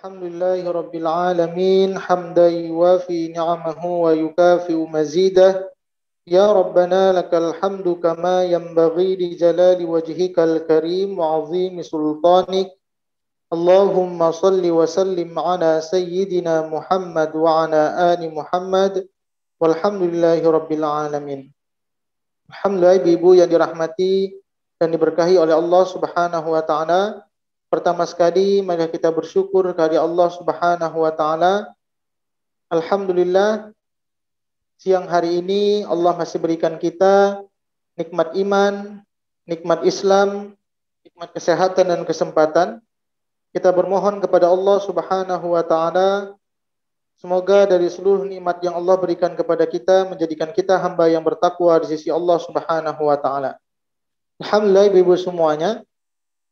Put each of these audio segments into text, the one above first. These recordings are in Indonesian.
Alhamdulillahi Rabbil Alamin hamdan yuwafi ni'amahu wa yukafi'u mazidah. Ya Rabbana lakal hamdu kama yanbaghi li jalali wajhikal karim wa 'azimi sultanik. Allahumma salli wa sallim ala sayyidina Muhammad wa ala ali Muhammad walhamdulillahi Rabbil Alamin. Alhamdulillah, ibu-ibu yang dirahmati dan diberkahi oleh Allah Subhanahu wa taala. Pertama sekali mari kita bersyukur kepada Allah Subhanahu wa taala. Alhamdulillah, siang hari ini Allah masih berikan kita nikmat iman, nikmat Islam, nikmat kesehatan dan kesempatan. Kita bermohon kepada Allah Subhanahu wa taala, semoga dari seluruh nikmat yang Allah berikan kepada kita menjadikan kita hamba yang bertakwa di sisi Allah Subhanahu wa taala. Alhamdulillah, ibu-ibu semuanya,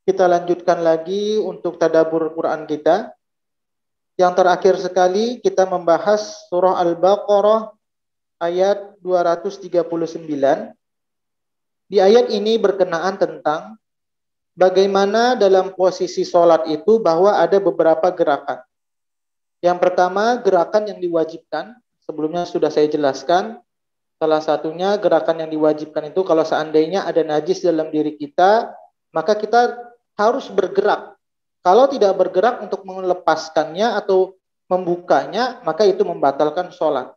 kita lanjutkan lagi untuk tadabbur Quran kita. Yang terakhir sekali kita membahas surah Al-Baqarah ayat 239. Di ayat ini berkenaan tentang bagaimana dalam posisi sholat itu bahwa ada beberapa gerakan. Yang pertama, gerakan yang diwajibkan. Sebelumnya sudah saya jelaskan. Salah satunya gerakan yang diwajibkan itu kalau seandainya ada najis dalam diri kita, maka kita harus bergerak. Kalau tidak bergerak untuk melepaskannya atau membukanya, maka itu membatalkan sholat.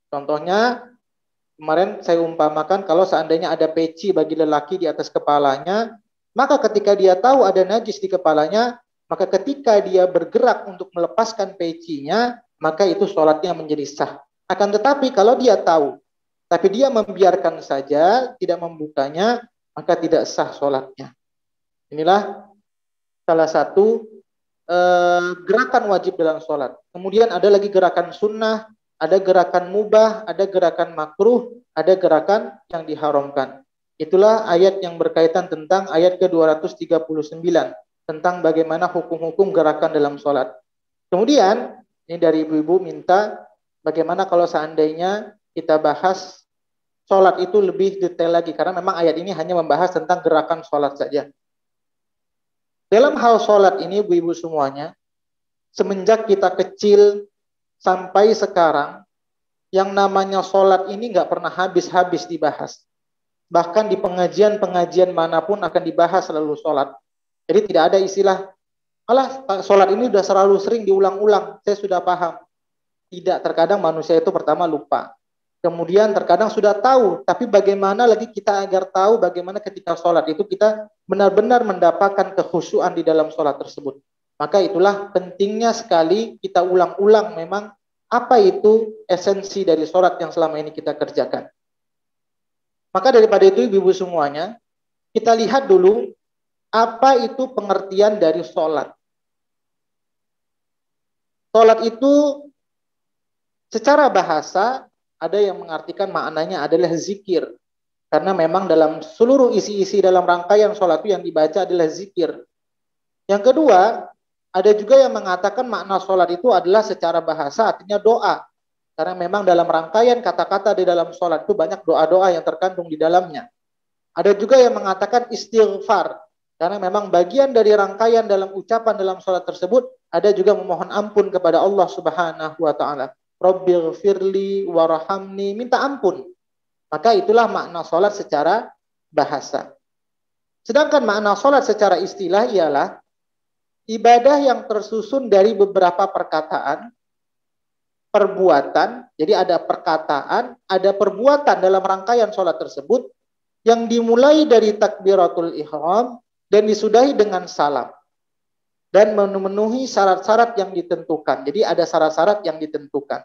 Contohnya, kemarin saya umpamakan kalau seandainya ada peci bagi lelaki di atas kepalanya, maka ketika dia tahu ada najis di kepalanya, maka ketika dia bergerak untuk melepaskan pecinya, maka itu sholatnya menjadi sah. Akan tetapi kalau dia tahu, tapi dia membiarkan saja, tidak membukanya, maka tidak sah sholatnya. Inilah salah satu gerakan wajib dalam sholat. Kemudian ada lagi gerakan sunnah, ada gerakan mubah, ada gerakan makruh, ada gerakan yang diharamkan. Itulah ayat yang berkaitan tentang ayat ke-239, tentang bagaimana hukum-hukum gerakan dalam sholat. Kemudian, ini dari ibu-ibu minta, bagaimana kalau seandainya kita bahas sholat itu lebih detail lagi, karena memang ayat ini hanya membahas tentang gerakan sholat saja. Dalam hal sholat ini, ibu-ibu semuanya, semenjak kita kecil sampai sekarang, yang namanya sholat ini nggak pernah habis-habis dibahas. Bahkan di pengajian-pengajian manapun akan dibahas selalu sholat. Jadi tidak ada istilah, alah sholat ini sudah selalu sering diulang-ulang, saya sudah paham. Tidak, terkadang manusia itu pertama lupa. Kemudian terkadang sudah tahu, tapi bagaimana lagi kita agar tahu bagaimana ketika sholat itu kita benar-benar mendapatkan kekhusyuan di dalam sholat tersebut. Maka itulah pentingnya sekali kita ulang-ulang memang apa itu esensi dari sholat yang selama ini kita kerjakan. Maka daripada itu ibu-ibu semuanya, kita lihat dulu apa itu pengertian dari sholat. Sholat itu secara bahasa ada yang mengartikan maknanya adalah zikir. Karena memang dalam seluruh isi-isi dalam rangkaian sholat itu yang dibaca adalah zikir. Yang kedua, ada juga yang mengatakan makna sholat itu adalah secara bahasa artinya doa. Karena memang dalam rangkaian kata-kata di dalam sholat itu banyak doa-doa yang terkandung di dalamnya. Ada juga yang mengatakan istighfar. Karena memang bagian dari rangkaian dalam ucapan dalam sholat tersebut, ada juga memohon ampun kepada Allah Subhanahu wa ta'ala. Rabbighfirli warhamni, minta ampun. Maka itulah makna sholat secara bahasa. Sedangkan makna sholat secara istilah ialah ibadah yang tersusun dari beberapa perkataan, perbuatan. Jadi ada perkataan, ada perbuatan dalam rangkaian sholat tersebut yang dimulai dari takbiratul ihram dan disudahi dengan salam. Dan memenuhi syarat-syarat yang ditentukan. Jadi ada syarat-syarat yang ditentukan.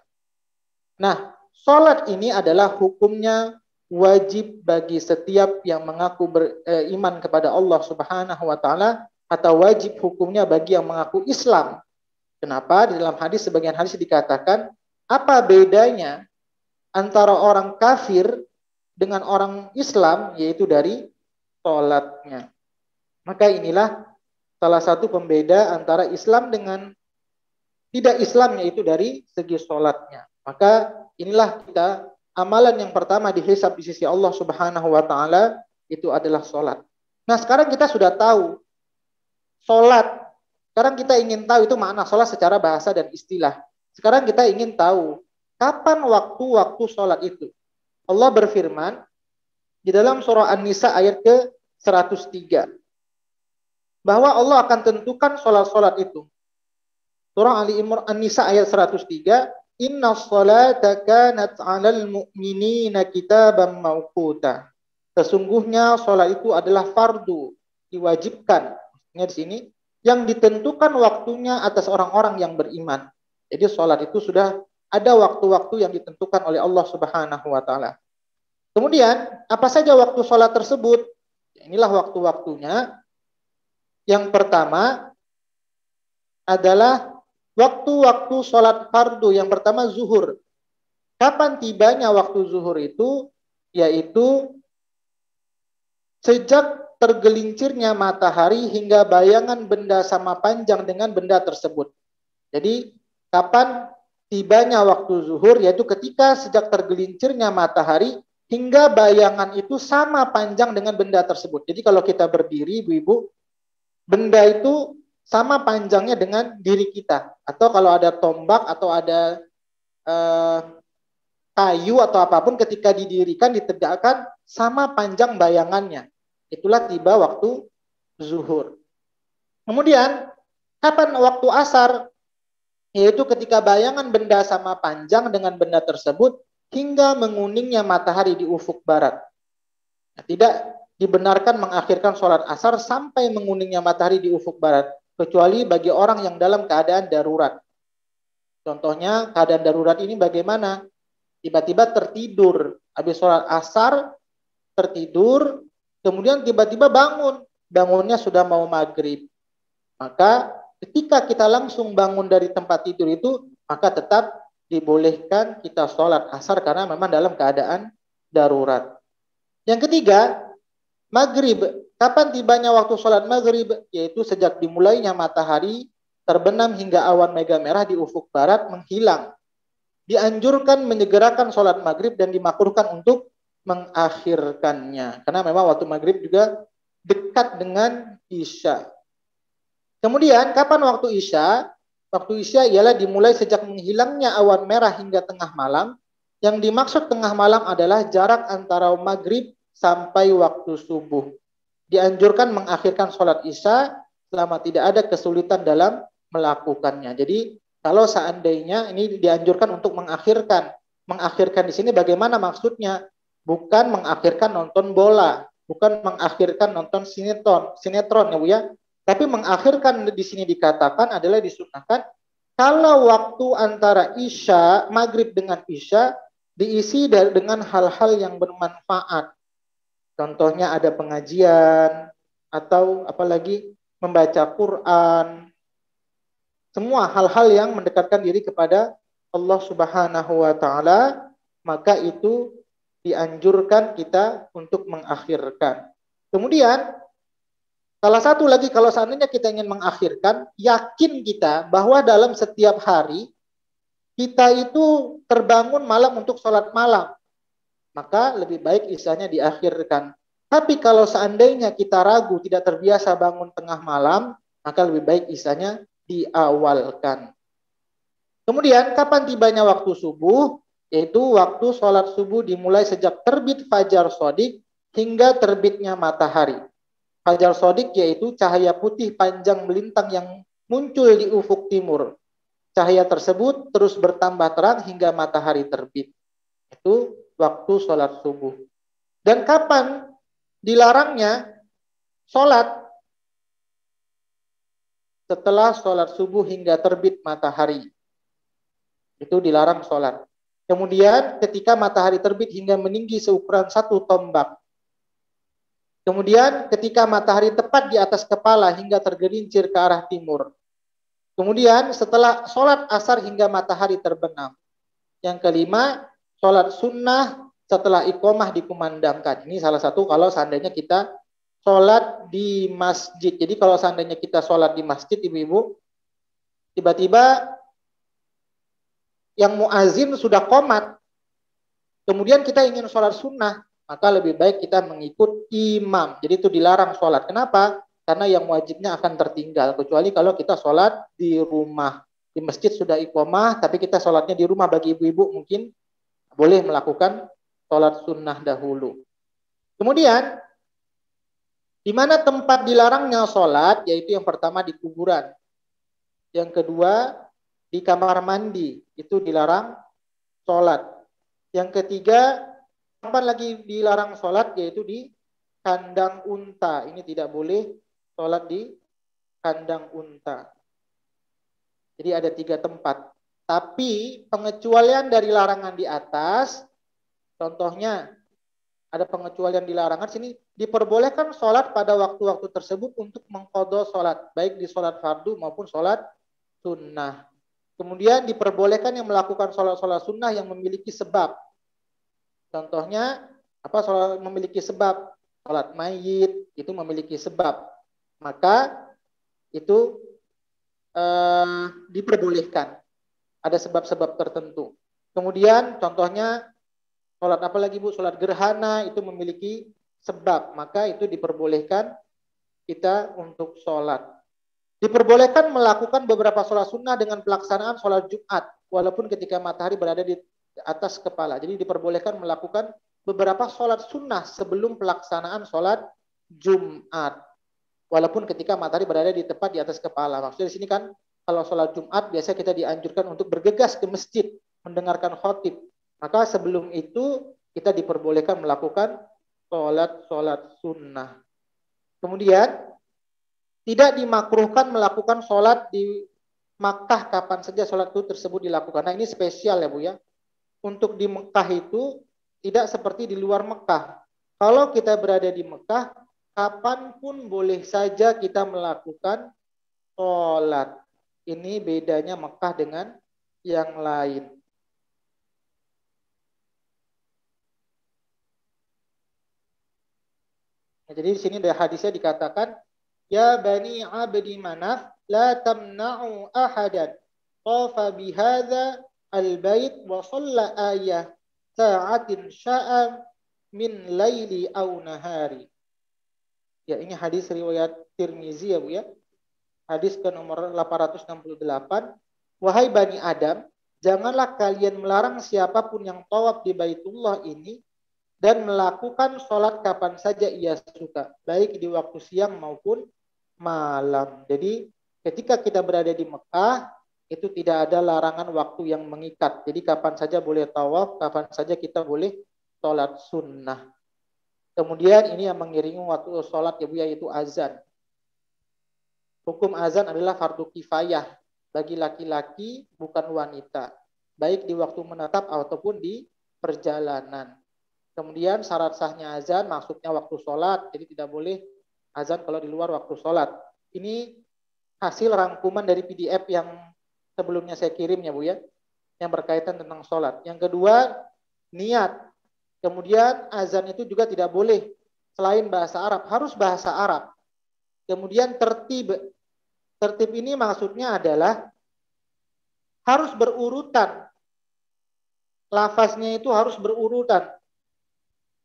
Nah, sholat ini adalah hukumnya wajib bagi setiap yang mengaku beriman kepada Allah Subhanahu wa ta'ala, atau wajib hukumnya bagi yang mengaku Islam. Kenapa? Di dalam hadis, sebagian hadis dikatakan, apa bedanya antara orang kafir dengan orang Islam, yaitu dari sholatnya. Maka inilah salah satu pembeda antara Islam dengan tidak Islam, yaitu dari segi sholatnya. Maka inilah kita, amalan yang pertama dihisab di sisi Allah Subhanahu wa ta'ala, itu adalah sholat. Nah sekarang kita sudah tahu, sholat Sekarang kita ingin tahu itu makna sholat secara bahasa dan istilah. Sekarang kita ingin tahu kapan waktu-waktu sholat itu. Allah berfirman di dalam surah An-Nisa ayat ke-103 bahwa Allah akan tentukan sholat-sholat itu. Surah Ali Imran An-Nisa ayat 103, Inna sholata kanat 'alal mu'minina kitaban mawquta. Sesungguhnya sholat itu adalah fardu, diwajibkan. Maksudnya di sini yang ditentukan waktunya atas orang-orang yang beriman. Jadi sholat itu sudah ada waktu-waktu yang ditentukan oleh Allah Subhanahu wa taala. Kemudian, apa saja waktu sholat tersebut? Inilah waktu-waktunya. Yang pertama adalah waktu-waktu sholat fardu. Yang pertama zuhur. Kapan tibanya waktu zuhur itu? Yaitu sejak tergelincirnya matahari hingga bayangan benda sama panjang dengan benda tersebut. Jadi kapan tibanya waktu zuhur? Yaitu ketika sejak tergelincirnya matahari hingga bayangan itu sama panjang dengan benda tersebut. Jadi kalau kita berdiri, ibu-ibu, benda itu sama panjangnya dengan diri kita. Atau kalau ada tombak atau ada kayu atau apapun ketika didirikan, ditegakkan, sama panjang bayangannya. Itulah tiba waktu zuhur. Kemudian, kapan waktu asar? Yaitu ketika bayangan benda sama panjang dengan benda tersebut hingga menguningnya matahari di ufuk barat. Nah, tidak dibenarkan mengakhirkan sholat asar sampai menguningnya matahari di ufuk barat, kecuali bagi orang yang dalam keadaan darurat. Contohnya keadaan darurat ini bagaimana? Tiba-tiba tertidur, habis sholat asar tertidur, kemudian tiba-tiba bangun, bangunnya sudah mau maghrib. Maka ketika kita langsung bangun dari tempat tidur itu, maka tetap dibolehkan kita sholat asar karena memang dalam keadaan darurat. Yang ketiga, maghrib. Kapan tibanya waktu sholat maghrib? Yaitu sejak dimulainya matahari terbenam hingga awan mega merah di ufuk barat menghilang. Dianjurkan menyegerakan sholat maghrib dan dimakruhkan untuk mengakhirkannya. Karena memang waktu maghrib juga dekat dengan isya. Kemudian kapan waktu isya? Waktu isya ialah dimulai sejak menghilangnya awan merah hingga tengah malam. Yang dimaksud tengah malam adalah jarak antara maghrib sampai waktu subuh. Dianjurkan mengakhirkan sholat isya selama tidak ada kesulitan dalam melakukannya. Jadi kalau seandainya ini dianjurkan untuk mengakhirkan. Mengakhirkan di sini bagaimana maksudnya? Bukan mengakhirkan nonton bola, bukan mengakhirkan nonton sinetron ya Bu ya. Tapi mengakhirkan di sini dikatakan adalah disunahkan kalau waktu antara isya, maghrib dengan isya diisi dengan hal-hal yang bermanfaat. Contohnya ada pengajian atau apalagi membaca Quran. Semua hal-hal yang mendekatkan diri kepada Allah Subhanahu wa taala, maka itu dianjurkan kita untuk mengakhirkan. Kemudian salah satu lagi, kalau seandainya kita ingin mengakhirkan, yakin kita bahwa dalam setiap hari kita itu terbangun malam untuk sholat malam. Maka lebih baik isyanya diakhirkan. Tapi kalau seandainya kita ragu, tidak terbiasa bangun tengah malam, maka lebih baik isyanya diawalkan. Kemudian kapan tibanya waktu subuh? Yaitu waktu sholat subuh dimulai sejak terbit fajar shodiq hingga terbitnya matahari. Fajar shodiq yaitu cahaya putih panjang melintang yang muncul di ufuk timur. Cahaya tersebut terus bertambah terang hingga matahari terbit. Itu waktu sholat subuh. Dan kapan dilarangnya sholat? Setelah sholat subuh hingga terbit matahari. Itu dilarang sholat. Kemudian ketika matahari terbit hingga meninggi seukuran 1 tombak. Kemudian ketika matahari tepat di atas kepala hingga tergelincir ke arah timur. Kemudian setelah sholat asar hingga matahari terbenam. Yang kelima, sholat sunnah setelah iqomah dikumandangkan. Ini salah satu kalau seandainya kita sholat di masjid. Jadi kalau seandainya kita sholat di masjid, ibu-ibu, tiba-tiba yang muazin sudah qomat, kemudian kita ingin sholat sunnah, maka lebih baik kita mengikut imam. Jadi itu dilarang sholat. Kenapa? karena yang wajibnya akan tertinggal, kecuali kalau kita sholat di rumah. Di masjid sudah iqomah, tapi kita sholatnya di rumah. Bagi ibu-ibu mungkin boleh melakukan sholat sunnah dahulu. Kemudian, di mana tempat dilarangnya sholat, yaitu yang pertama di kuburan. Yang kedua, di kamar mandi, itu dilarang sholat. Yang ketiga, kapan lagi dilarang sholat, yaitu di kandang unta. Ini tidak boleh sholat di kandang unta. Jadi ada 3 tempat. Tapi pengecualian dari larangan di atas, contohnya ada pengecualian di larangan sini, diperbolehkan sholat pada waktu-waktu tersebut untuk mengqadha sholat, baik di sholat fardu maupun sholat sunnah. Kemudian diperbolehkan yang melakukan sholat-sholat sunnah yang memiliki sebab. Contohnya apa? Sholat memiliki sebab. Sholat mayit itu memiliki sebab. Maka itu diperbolehkan. Ada sebab-sebab tertentu. Kemudian contohnya sholat apa lagi Bu? Sholat gerhana itu memiliki sebab. Maka itu diperbolehkan kita untuk sholat. Diperbolehkan melakukan beberapa sholat sunnah dengan pelaksanaan sholat Jumat. Walaupun ketika matahari berada di atas kepala. Jadi diperbolehkan melakukan beberapa sholat sunnah sebelum pelaksanaan sholat Jumat. Walaupun ketika matahari berada di tepat di atas kepala. Maksudnya di sini kan kalau sholat Jumat biasa kita dianjurkan untuk bergegas ke masjid mendengarkan khotib. Maka sebelum itu kita diperbolehkan melakukan sholat sunnah. Kemudian tidak dimakruhkan melakukan sholat di Makkah kapan saja sholat itu tersebut dilakukan. Nah ini spesial ya Bu ya. Untuk di Mekah itu tidak seperti di luar Mekah. Kalau kita berada di Mekah, kapanpun boleh saja kita melakukan sholat. Ini bedanya Mekah dengan yang lain. Nah, jadi di sini dari hadisnya dikatakan, ya bani abdi manaf, la tamna'u ahadan tafa bihadza al-bait wa shalla ayah sa'atin sya'a min laili aw nahari. Ya, ini hadis riwayat Tirmizi ya Bu ya. Hadis ke nomor 868. Wahai Bani Adam, janganlah kalian melarang siapapun yang tawaf di Baitullah ini dan melakukan sholat kapan saja ia suka, baik di waktu siang maupun malam. Jadi ketika kita berada di Mekah, itu tidak ada larangan waktu yang mengikat. Jadi kapan saja boleh tawaf, kapan saja kita boleh sholat sunnah. Kemudian ini yang mengiringi waktu sholat ya Bu, yaitu azan. Hukum azan adalah fardu kifayah bagi laki-laki bukan wanita, baik di waktu menetap ataupun di perjalanan. Kemudian syarat sahnya azan maksudnya waktu sholat, jadi tidak boleh azan kalau di luar waktu sholat. Ini hasil rangkuman dari PDF yang sebelumnya saya kirim ya Bu ya, yang berkaitan tentang sholat. Yang kedua, niat. Kemudian azan itu juga tidak boleh selain bahasa Arab, harus bahasa Arab. Kemudian tertib. Tertib ini maksudnya adalah harus berurutan. Lafaznya itu harus berurutan.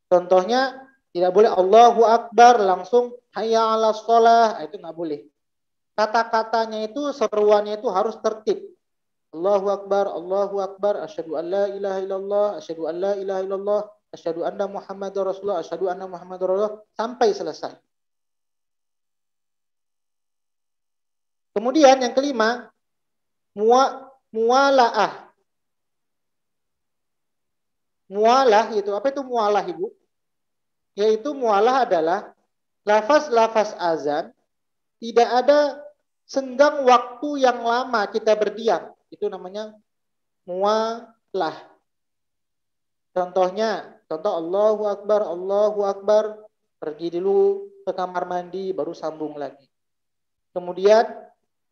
Contohnya tidak boleh Allahu Akbar langsung hayya 'alas shalah, itu nggak boleh. Kata-katanya itu, seruannya itu harus tertib. Allahu Akbar, asyhadu an la ilaha illallah, asyhadu an la ilaha illallah, asyhadu anna Muhammadar Rasulullah, asyhadu anna Muhammadar Rasulullah sampai selesai. Kemudian yang kelima, muwalaah. Mualah itu, apa itu mualah Ibu? Yaitu mualah adalah lafaz-lafaz azan tidak ada senggang waktu yang lama kita berdiam. Itu namanya mualah. Contoh Allahu Akbar, pergi dulu ke kamar mandi, baru sambung lagi. Kemudian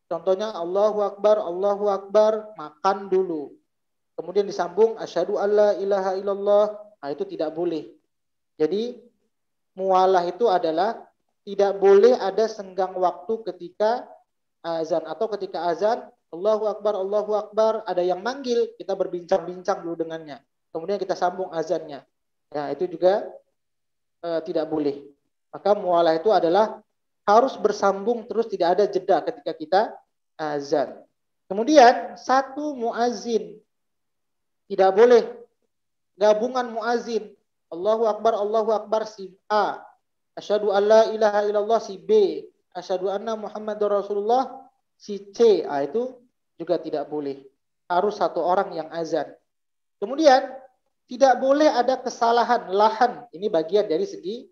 contohnya Allahu Akbar, makan dulu. Kemudian disambung asyhadu alla ilaha illallah, nah itu tidak boleh. Jadi mualah itu adalah tidak boleh ada senggang waktu ketika azan, atau ketika azan Allahu Akbar, ada yang manggil, kita berbincang-bincang dulu dengannya. Kemudian kita sambung azannya. Ya, itu juga tidak boleh. Maka mualah itu adalah harus bersambung terus, tidak ada jeda ketika kita azan. Kemudian satu muazin, tidak boleh gabungan muazin. Allahu Akbar si A, asyhadu alla ilaha illallah si B, asyhadu anna Muhammadar Rasulullah si C. Itu juga tidak boleh. Harus satu orang yang azan. Kemudian tidak boleh ada kesalahan lahan. Ini bagian dari segi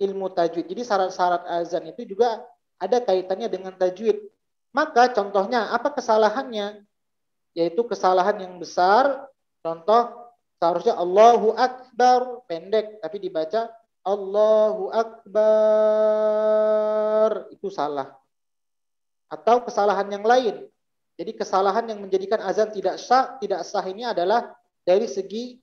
ilmu tajwid. Jadi syarat-syarat azan itu juga ada kaitannya dengan tajwid. Maka contohnya apa kesalahannya? Yaitu kesalahan yang besar. Contoh seharusnya Allahu Akbar pendek tapi dibaca Allahu Akbar, itu salah. Atau kesalahan yang lain. Jadi kesalahan yang menjadikan azan tidak sah ini adalah dari segi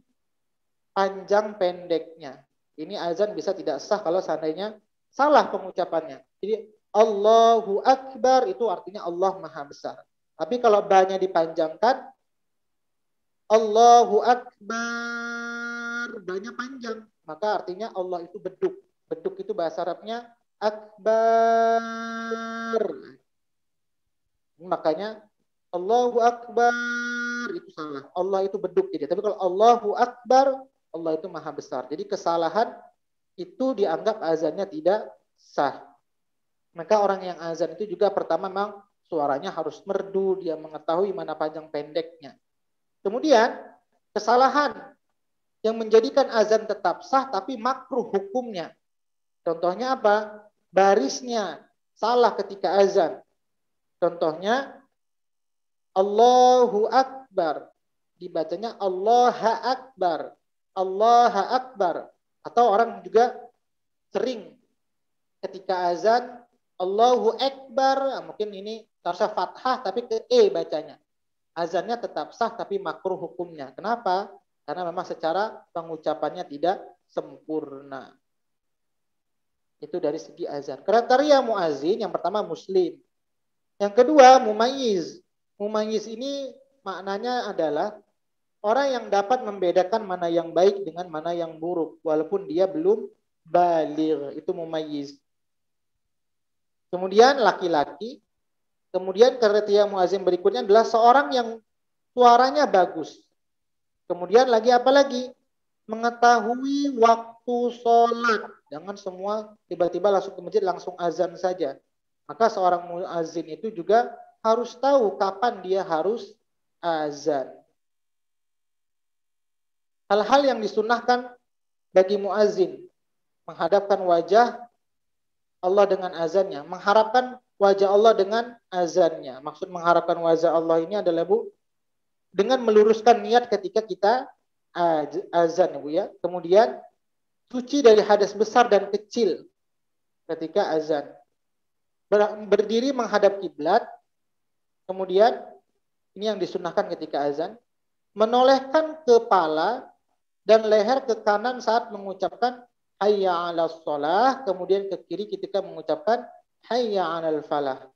panjang pendeknya. Ini azan bisa tidak sah kalau seandainya salah pengucapannya. Jadi Allahu Akbar itu artinya Allah Maha Besar. Tapi kalau ba-nya dipanjangkan, Allahu Akbar, ba-nya panjang, maka artinya Allah itu beduk. Beduk itu bahasa Arabnya Akbar. Makanya Allahu Akbar itu salah. Allah itu beduk. Jadi, tapi kalau Allahu Akbar, Allah itu Maha Besar. Jadi kesalahan itu dianggap azannya tidak sah. Maka orang yang azan itu juga pertama memang suaranya harus merdu, dia mengetahui mana panjang pendeknya. Kemudian kesalahan yang menjadikan azan tetap sah tapi makruh hukumnya. Contohnya apa? Barisnya salah ketika azan. Contohnya Allahu Akbar, dibacanya Allaha Akbar, Allaha Akbar. Atau orang juga sering ketika azan Allahu Akbar, mungkin ini harusnya fathah tapi ke E bacanya. Azannya tetap sah tapi makruh hukumnya. Kenapa? Karena memang secara pengucapannya tidak sempurna. Itu dari segi azan. Kriteria muazin yang pertama muslim. Yang kedua mumayyiz. Mumayyiz ini maknanya adalah orang yang dapat membedakan mana yang baik dengan mana yang buruk walaupun dia belum baligh. Itu mumayyiz. Kemudian laki-laki. Kemudian kriteria muazin berikutnya adalah seorang yang suaranya bagus. Kemudian lagi apa lagi? Mengetahui waktu sholat. Jangan semua tiba-tiba langsung ke masjid langsung azan saja. Maka seorang muazin itu juga harus tahu kapan dia harus azan. Hal-hal yang disunahkan bagi muazin. Menghadapkan wajah Allah dengan azannya. Mengharapkan wajah Allah dengan azannya. Maksud mengharapkan wajah Allah ini adalah dengan meluruskan niat ketika kita azan, Bu ya. Kemudian suci dari hadas besar dan kecil ketika azan. Berdiri menghadap kiblat. Kemudian ini yang disunahkan ketika azan. Menolehkan kepala dan leher ke kanan saat mengucapkan hayya 'alas shalah, kemudian ke kiri ketika mengucapkan hayya 'alal falah.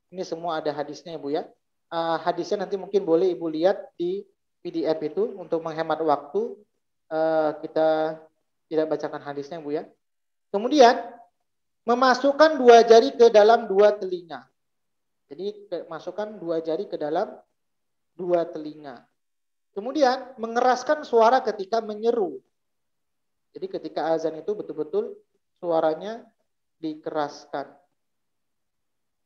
Ini semua ada hadisnya, Bu ya. Hadisnya nanti mungkin boleh Ibu lihat di PDF itu untuk menghemat waktu. Kita tidak bacakan hadisnya, Bu ya. Kemudian memasukkan dua jari ke dalam dua telinga. Jadi masukkan dua jari ke dalam dua telinga. Kemudian mengeraskan suara ketika menyeru. Jadi ketika azan itu betul-betul suaranya dikeraskan.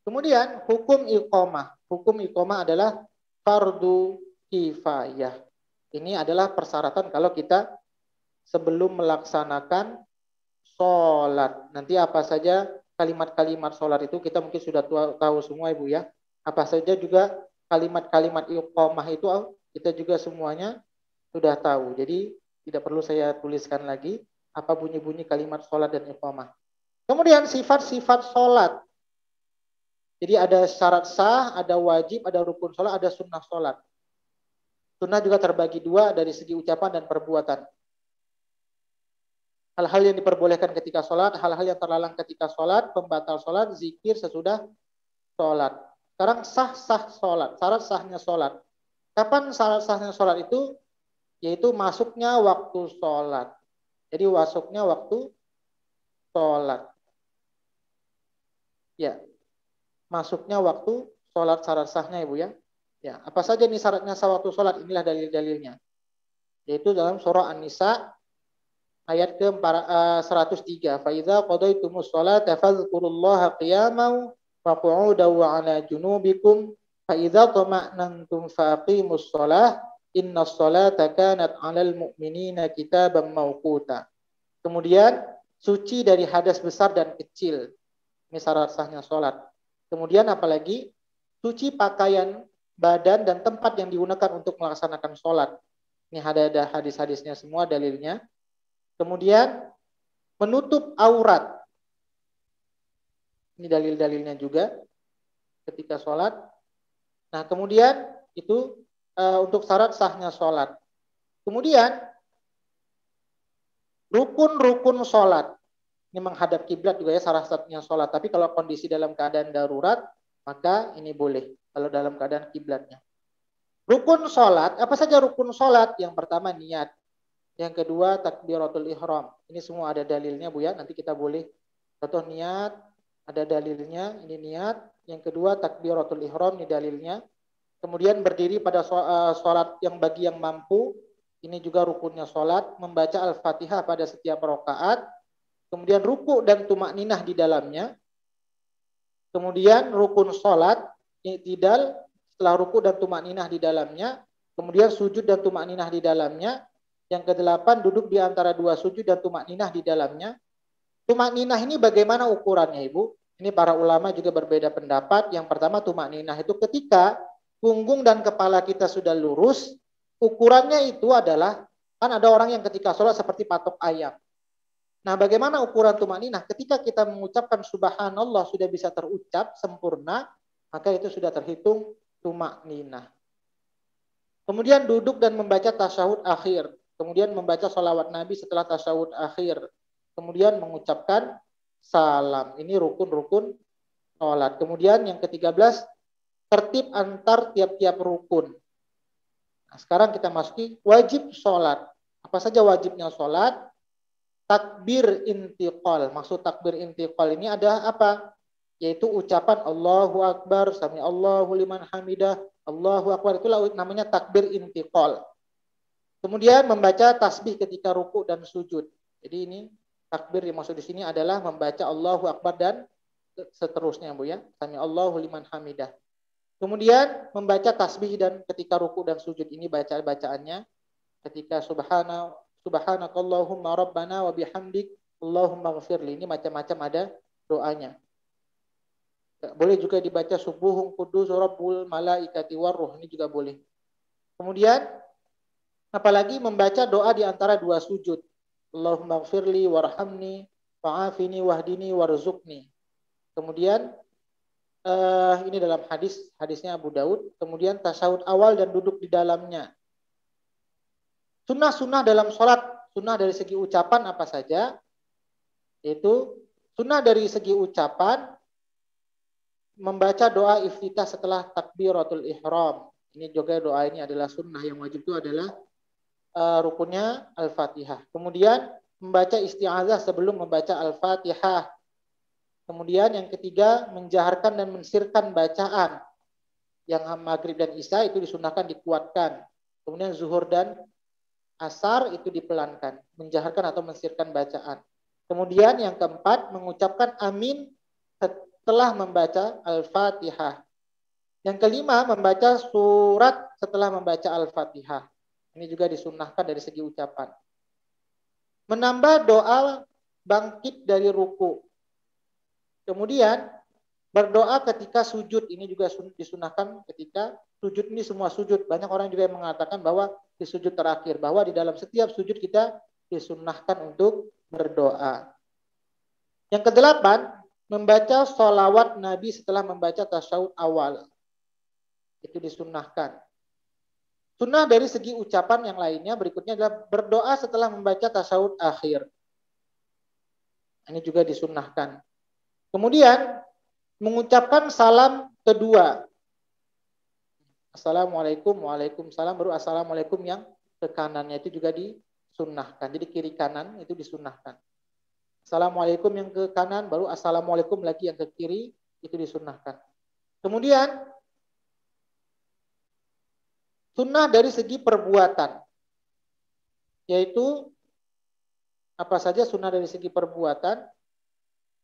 Kemudian hukum iqamah. Hukum iqamah adalah fardu kifayah. Ini adalah persyaratan kalau kita sebelum melaksanakan sholat. Nanti apa saja kalimat-kalimat sholat itu kita mungkin sudah tahu semua, Ibu ya. Apa saja juga kalimat-kalimat iqamah itu kita juga semuanya sudah tahu. Jadi tidak perlu saya tuliskan lagi apa bunyi-bunyi kalimat sholat dan iqamah. Kemudian sifat-sifat sholat. Jadi ada syarat sah, ada wajib, ada rukun sholat, ada sunnah sholat. Sunnah juga terbagi dua dari segi ucapan dan perbuatan. Hal-hal yang diperbolehkan ketika sholat, hal-hal yang terlarang ketika sholat, pembatal sholat, zikir sesudah sholat. Sekarang sah-sah sholat, syarat sahnya sholat. Kapan syarat sahnya sholat itu? Yaitu masuknya waktu sholat. Jadi masuknya waktu sholat. Ya, masuknya waktu sholat syarat sahnya Ibu ya. Ya, apa saja nih syaratnya sah waktu sholat? Inilah dalil-dalilnya. Yaitu dalam surah An-Nisa ayat ke-103. Fa idza qadaytumus sholata fadhkurullaha qiyaman wa qu'udan wa 'ala junubikum fa idza tama'nantum faqimus shalah innas sholata kanat 'alal mu'minina kitaban mawquta. Kemudian suci dari hadas besar dan kecil. Ini syarat sahnya sholat. Kemudian apalagi suci pakaian, badan, dan tempat yang digunakan untuk melaksanakan sholat. Ini ada hadis-hadisnya semua dalilnya. Kemudian menutup aurat. Ini dalil-dalilnya juga ketika sholat. Nah kemudian itu untuk syarat sahnya sholat. Kemudian rukun-rukun sholat. Ini menghadap kiblat juga ya syarat sahnya sholat. Tapi kalau kondisi dalam keadaan darurat, maka ini boleh kalau dalam keadaan kiblatnya. Rukun sholat, apa saja rukun sholat? Yang pertama niat. Yang kedua takbiratul ihram. Ini semua ada dalilnya Bu ya. Nanti kita boleh contoh niat, ada dalilnya, ini niat. Yang kedua takbiratul ihram, ini dalilnya. Kemudian berdiri pada sholat yang bagi yang mampu. Ini juga rukunnya sholat. Membaca Al-Fatihah pada setiap rakaat. Kemudian ruku dan tumakninah di dalamnya. Kemudian rukun sholat, i'tidal setelah ruku dan tumakninah di dalamnya. Kemudian sujud dan tumakninah di dalamnya. Yang kedelapan, duduk di antara dua sujud dan tumakninah di dalamnya. Tumakninah ini bagaimana ukurannya Ibu? Ini para ulama juga berbeda pendapat. Yang pertama tumakninah itu ketika punggung dan kepala kita sudah lurus. Ukurannya itu adalah, kan ada orang yang ketika sholat seperti patok ayam. Nah, bagaimana ukuran tumakninah? Ketika kita mengucapkan subhanallah sudah bisa terucap sempurna, maka itu sudah terhitung tumakninah. Kemudian duduk dan membaca tasyahud akhir. Kemudian membaca sholawat Nabi setelah tasyahud akhir. Kemudian mengucapkan salam. Ini rukun-rukun sholat. Kemudian yang ke-13, tertib antar tiap-tiap rukun. Nah, sekarang kita masuki wajib sholat. Apa saja wajibnya sholat? Takbir intiqal. Maksud takbir intiqal ini ada apa? Yaitu ucapan Allahu Akbar, sami Allahu liman hamidah, Allahu Akbar. Itulah namanya takbir intiqal. Kemudian membaca tasbih ketika ruku dan sujud. Jadi ini takbir yang maksud di sini adalah membaca Allahu Akbar dan seterusnya Bu ya. Sami Allahu liman hamidah. Kemudian membaca tasbih dan ketika ruku dan sujud, ini bacaannya ketika Subhanakallahumma rabbana wa bihamdik Allahumma ghafirli. Ini macam-macam ada doanya. Boleh juga dibaca subuhun qudus rabbul malaikati warruh. Ini juga boleh. Kemudian apalagi membaca doa di antara dua sujud. Allahumma ghafirli warhamni wa'afini wahdini warzuqni. Kemudian ini dalam hadisnya Abu Daud. Kemudian tasyahud awal dan duduk di dalamnya. Sunnah-sunnah dalam sholat, sunnah dari segi ucapan apa saja? Yaitu sunnah dari segi ucapan, membaca doa iftitah setelah takbiratul ihram. Ini juga doa ini adalah sunnah. Yang wajib itu adalah rukunnya Al-Fatihah. Kemudian membaca isti'azah sebelum membaca Al-Fatihah. Kemudian yang ketiga, menjaharkan dan mensirkan bacaan. Yang maghrib dan isya itu disunahkan dikuatkan. Kemudian zuhur dan asar itu dipelankan, menjaharkan atau mensirkan bacaan. Kemudian yang keempat, mengucapkan amin setelah membaca Al-Fatihah. Yang kelima, membaca surat setelah membaca Al-Fatihah. Ini juga disunnahkan dari segi ucapan. Menambah doa bangkit dari ruku. Kemudian berdoa ketika sujud, ini juga disunahkan ketika sujud. Ini semua sujud. Banyak orang juga yang mengatakan bahwa di sujud terakhir, bahwa di dalam setiap sujud kita disunahkan untuk berdoa. Yang kedelapan, membaca sholawat Nabi setelah membaca tasyahud awal. Itu disunahkan. Sunnah dari segi ucapan yang lainnya berikutnya adalah berdoa setelah membaca tasyahud akhir. Ini juga disunahkan. Kemudian mengucapkan salam kedua. Assalamualaikum, waalaikumsalam, baru assalamualaikum yang ke kanannya itu juga disunnahkan. Jadi kiri kanan itu disunnahkan. Assalamualaikum yang ke kanan, baru assalamualaikum lagi yang ke kiri. itu disunnahkan. Kemudian sunnah dari segi perbuatan, yaitu apa saja sunnah dari segi perbuatan?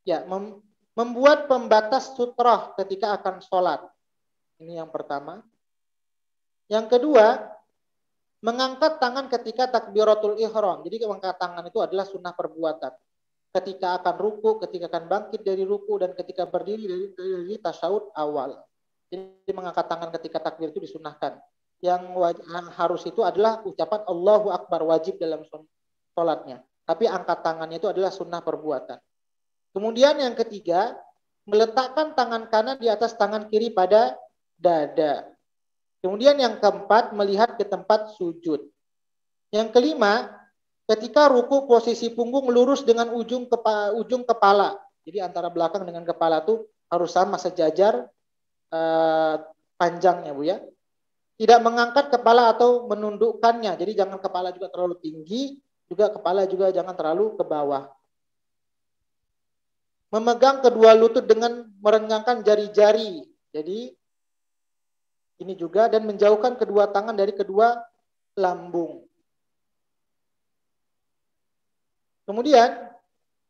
Ya, membuat pembatas sutrah ketika akan sholat. Ini yang pertama. Yang kedua, mengangkat tangan ketika takbiratul ihram. Jadi mengangkat tangan itu adalah sunnah perbuatan. Ketika akan ruku, ketika akan bangkit dari ruku, dan ketika berdiri dari tasyahud awal. Jadi mengangkat tangan ketika takbir itu disunnahkan. Yang harus itu adalah ucapan Allahu Akbar, wajib dalam sholatnya. Tapi angkat tangannya itu adalah sunnah perbuatan. Kemudian yang ketiga, meletakkan tangan kanan di atas tangan kiri pada dada. Kemudian yang keempat, melihat ke tempat sujud. Yang kelima, ketika ruku posisi punggung lurus dengan ujung kepala. Jadi antara belakang dengan kepala itu harus sama sejajar panjangnya, Bu ya. Tidak mengangkat kepala atau menundukkannya. Jadi jangan kepala juga terlalu tinggi, juga kepala juga jangan terlalu ke bawah. Memegang kedua lutut dengan merenggangkan jari-jari. Jadi ini juga, dan menjauhkan kedua tangan dari kedua lambung. Kemudian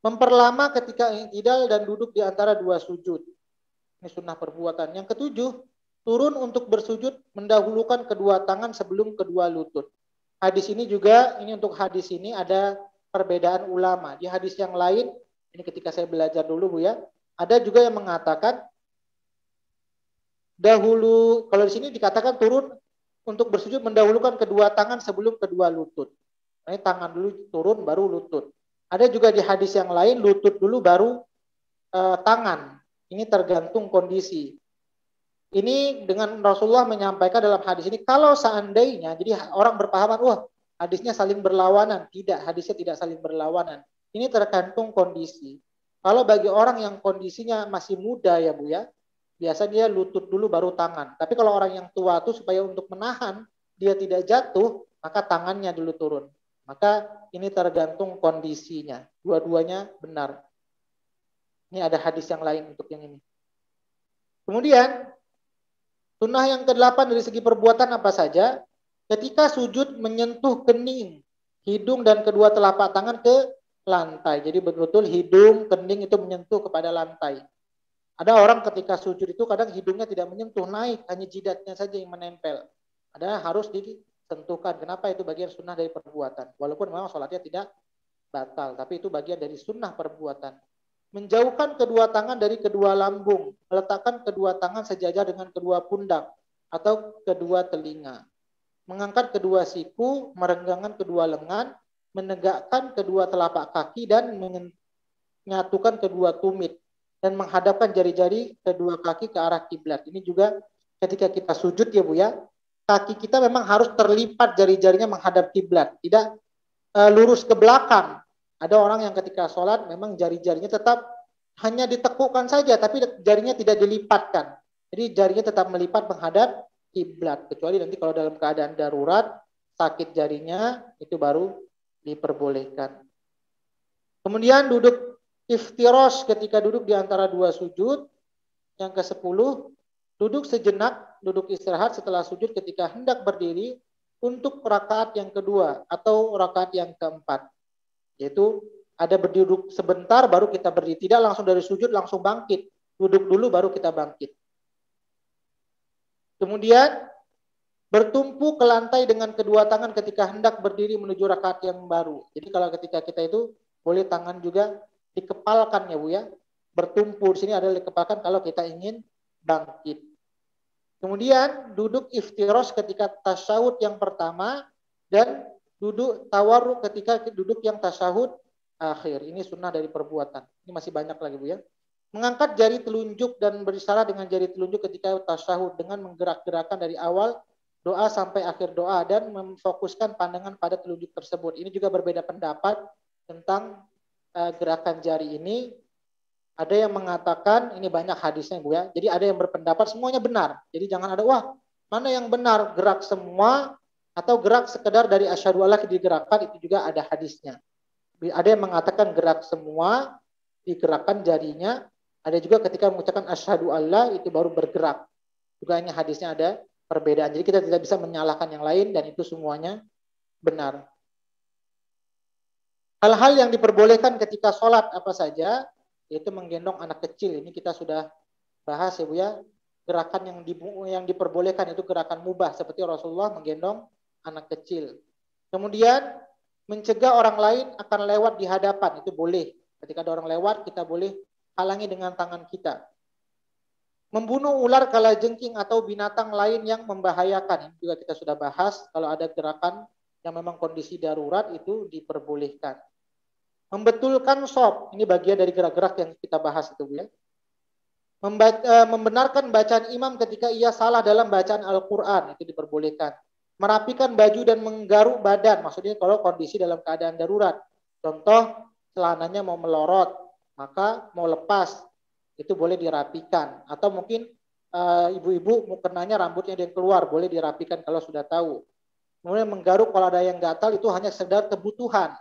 memperlama ketika i'tidal dan duduk di antara dua sujud. Ini sunnah perbuatan. Yang ketujuh, turun untuk bersujud mendahulukan kedua tangan sebelum kedua lutut. Hadis ini juga, ini untuk hadis ini ada perbedaan ulama. Di hadis yang lain, ini ketika saya belajar dulu Bu ya, ada juga yang mengatakan dahulu, kalau di sini dikatakan turun untuk bersujud mendahulukan kedua tangan sebelum kedua lutut. Ini tangan dulu turun baru lutut. Ada juga di hadis yang lain lutut dulu baru tangan. Ini tergantung kondisi. Ini dengan Rasulullah menyampaikan dalam hadis ini, kalau seandainya, jadi orang berpahaman, wah hadisnya saling berlawanan. Tidak, hadisnya tidak saling berlawanan. Ini tergantung kondisi. Kalau bagi orang yang kondisinya masih muda ya Bu ya, biasanya dia lutut dulu baru tangan. Tapi kalau orang yang tua itu supaya untuk menahan dia tidak jatuh, maka tangannya dulu turun. Maka ini tergantung kondisinya. Dua-duanya benar. Ini ada hadis yang lain untuk yang ini. Kemudian sunnah yang ke-8 dari segi perbuatan apa saja? Ketika sujud menyentuh kening, hidung dan kedua telapak tangan ke lantai. Jadi betul-betul hidung, kening itu menyentuh kepada lantai. Ada orang ketika sujud itu kadang hidungnya tidak menyentuh, naik, hanya jidatnya saja yang menempel. Ada harus disentuhkan. Kenapa? Itu bagian sunnah dari perbuatan. Walaupun memang sholatnya tidak batal, tapi itu bagian dari sunnah perbuatan. Menjauhkan kedua tangan dari kedua lambung, meletakkan kedua tangan sejajar dengan kedua pundak atau kedua telinga. Mengangkat kedua siku, merenggangkan kedua lengan, menegakkan kedua telapak kaki dan menyatukan kedua tumit dan menghadapkan jari-jari kedua kaki ke arah kiblat. Ini juga ketika kita sujud ya Bu ya, kaki kita memang harus terlipat jari-jarinya menghadap kiblat, tidak lurus ke belakang. Ada orang yang ketika sholat memang jari-jarinya tetap hanya ditekukkan saja, tapi jarinya tidak dilipatkan. Jadi jarinya tetap melipat menghadap kiblat. Kecuali nanti kalau dalam keadaan darurat, sakit jarinya, itu baru diperbolehkan. Kemudian duduk iftirosh ketika duduk di antara dua sujud. Yang ke-10, duduk sejenak, duduk istirahat setelah sujud ketika hendak berdiri untuk rakaat yang kedua atau rakaat yang keempat. Yaitu ada berduduk sebentar baru kita berdiri. Tidak langsung dari sujud langsung bangkit. Duduk dulu baru kita bangkit. Kemudian bertumpu ke lantai dengan kedua tangan ketika hendak berdiri menuju rakaat yang baru. Jadi kalau ketika kita itu boleh tangan juga dikepalkan ya Bu ya. Bertumpu di sini adalah dikepalkan kalau kita ingin bangkit. Kemudian duduk iftirosh ketika tasyahud yang pertama dan duduk tawarruk ketika duduk yang tasyahud akhir. Ini sunnah dari perbuatan. Ini masih banyak lagi Bu ya. Mengangkat jari telunjuk dan berisyarat dengan jari telunjuk ketika tasyahud dengan menggerak-gerakkan dari awal doa sampai akhir doa dan memfokuskan pandangan pada telunjuk tersebut. Ini juga berbeda pendapat tentang gerakan jari ini. Ada yang mengatakan ini banyak hadisnya Bu ya. Jadi ada yang berpendapat semuanya benar. Jadi jangan ada wah mana yang benar, gerak semua atau gerak sekedar dari asyhadu alla digerakkan, itu juga ada hadisnya. Ada yang mengatakan gerak semua, digerakkan jarinya, Ada juga ketika mengucapkan asyhadu alla itu baru bergerak. Juga ini hadisnya ada perbedaan. Jadi kita tidak bisa menyalahkan yang lain dan itu semuanya benar. Hal-hal yang diperbolehkan ketika sholat apa saja, yaitu menggendong anak kecil. Ini kita sudah bahas ya Bu ya. Gerakan yang diperbolehkan itu gerakan mubah seperti Rasulullah menggendong anak kecil. Kemudian mencegah orang lain akan lewat di hadapan itu boleh. Ketika ada orang lewat kita boleh halangi dengan tangan kita. Membunuh ular kalajengking atau binatang lain yang membahayakan. Ini juga kita sudah bahas. Kalau ada gerakan yang memang kondisi darurat itu diperbolehkan. Membetulkan sop. Ini bagian dari gerak-gerak yang kita bahas itu ya. Membenarkan bacaan imam ketika ia salah dalam bacaan Al-Quran. Itu diperbolehkan. Merapikan baju dan menggaruk badan. Maksudnya kalau kondisi dalam keadaan darurat. Contoh, celananya mau melorot. Maka mau lepas. Itu boleh dirapikan. Atau mungkin ibu-ibu mukenanya rambutnya yang keluar. Boleh dirapikan kalau sudah tahu. Kemudian menggaruk kalau ada yang gatal itu hanya sekedar kebutuhan.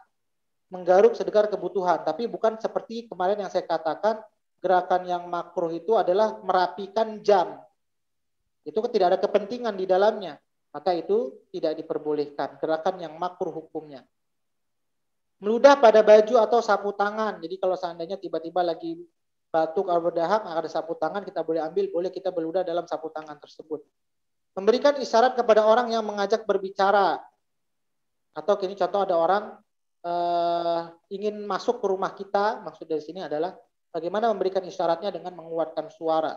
Menggaruk sekedar kebutuhan. Tapi bukan seperti kemarin yang saya katakan. Gerakan yang makruh itu adalah merapikan jam. Itu tidak ada kepentingan di dalamnya. Maka itu tidak diperbolehkan. Gerakan yang makruh hukumnya. Meludah pada baju atau sapu tangan. Jadi kalau seandainya tiba-tiba lagi batuk atau berdahak, ada sapu tangan kita boleh ambil. Boleh kita beludah dalam sapu tangan tersebut. Memberikan isyarat kepada orang yang mengajak berbicara. Atau kini contoh ada orang ingin masuk ke rumah kita. Maksud dari sini adalah bagaimana memberikan isyaratnya dengan menguatkan suara.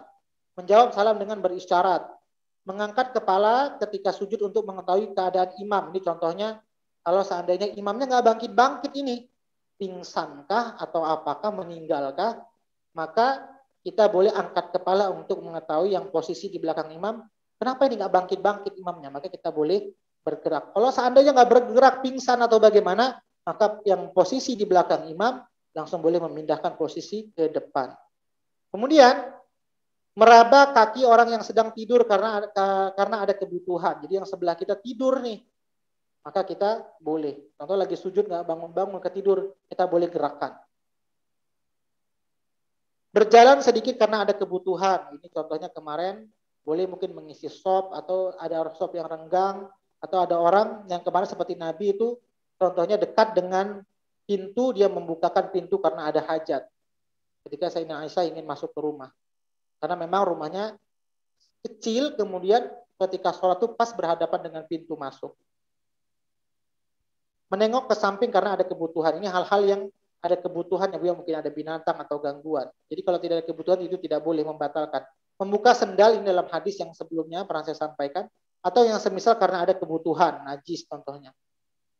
Menjawab salam dengan berisyarat. Mengangkat kepala ketika sujud untuk mengetahui keadaan imam. Ini contohnya kalau seandainya imamnya nggak bangkit-bangkit ini. Pingsankah atau apakah meninggalkah. Maka kita boleh angkat kepala untuk mengetahui yang posisi di belakang imam. Kenapa ini nggak bangkit-bangkit imamnya. Maka kita boleh bergerak. Kalau seandainya nggak bergerak pingsan atau bagaimana. Maka yang posisi di belakang imam langsung boleh memindahkan posisi ke depan. Kemudian meraba kaki orang yang sedang tidur karena ada kebutuhan. Jadi yang sebelah kita tidur nih, maka kita boleh. Contoh lagi sujud nggak bangun-bangun ketidur, kita boleh gerakan. Berjalan sedikit karena ada kebutuhan. Ini contohnya kemarin boleh mungkin mengisi sop atau ada sop yang renggang atau ada orang yang kemarin seperti Nabi itu contohnya dekat dengan pintu, dia membukakan pintu karena ada hajat. Ketika Sayyidina Aisyah ingin masuk ke rumah. Karena memang rumahnya kecil, kemudian ketika sholat itu pas berhadapan dengan pintu masuk. Menengok ke samping karena ada kebutuhan. Ini hal-hal yang ada kebutuhan, yang mungkin ada binatang atau gangguan. Jadi kalau tidak ada kebutuhan itu tidak boleh membatalkan. Membuka sendal ini dalam hadis yang sebelumnya pernah saya sampaikan. Atau yang semisal karena ada kebutuhan, najis contohnya.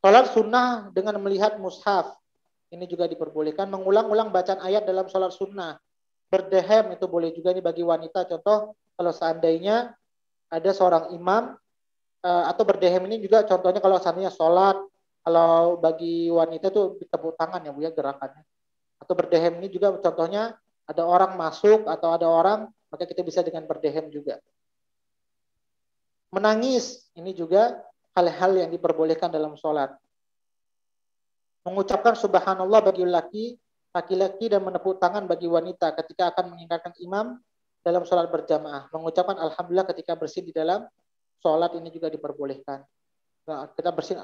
Sholat sunnah dengan melihat mushaf. Ini juga diperbolehkan. Mengulang-ulang bacaan ayat dalam sholat sunnah. Berdehem itu boleh juga nih bagi wanita. Contoh kalau seandainya ada seorang imam atau berdehem ini juga contohnya kalau seandainya sholat. Kalau bagi wanita itu ditepuk tangan ya Bu ya gerakannya. Atau berdehem ini juga contohnya ada orang masuk atau ada orang maka kita bisa dengan berdehem juga. Menangis ini juga hal-hal yang diperbolehkan dalam sholat. Mengucapkan subhanallah bagi laki-laki dan menepuk tangan bagi wanita ketika akan meninggalkan imam dalam sholat berjamaah. Mengucapkan alhamdulillah ketika bersih di dalam sholat ini juga diperbolehkan. Nah, kita bersih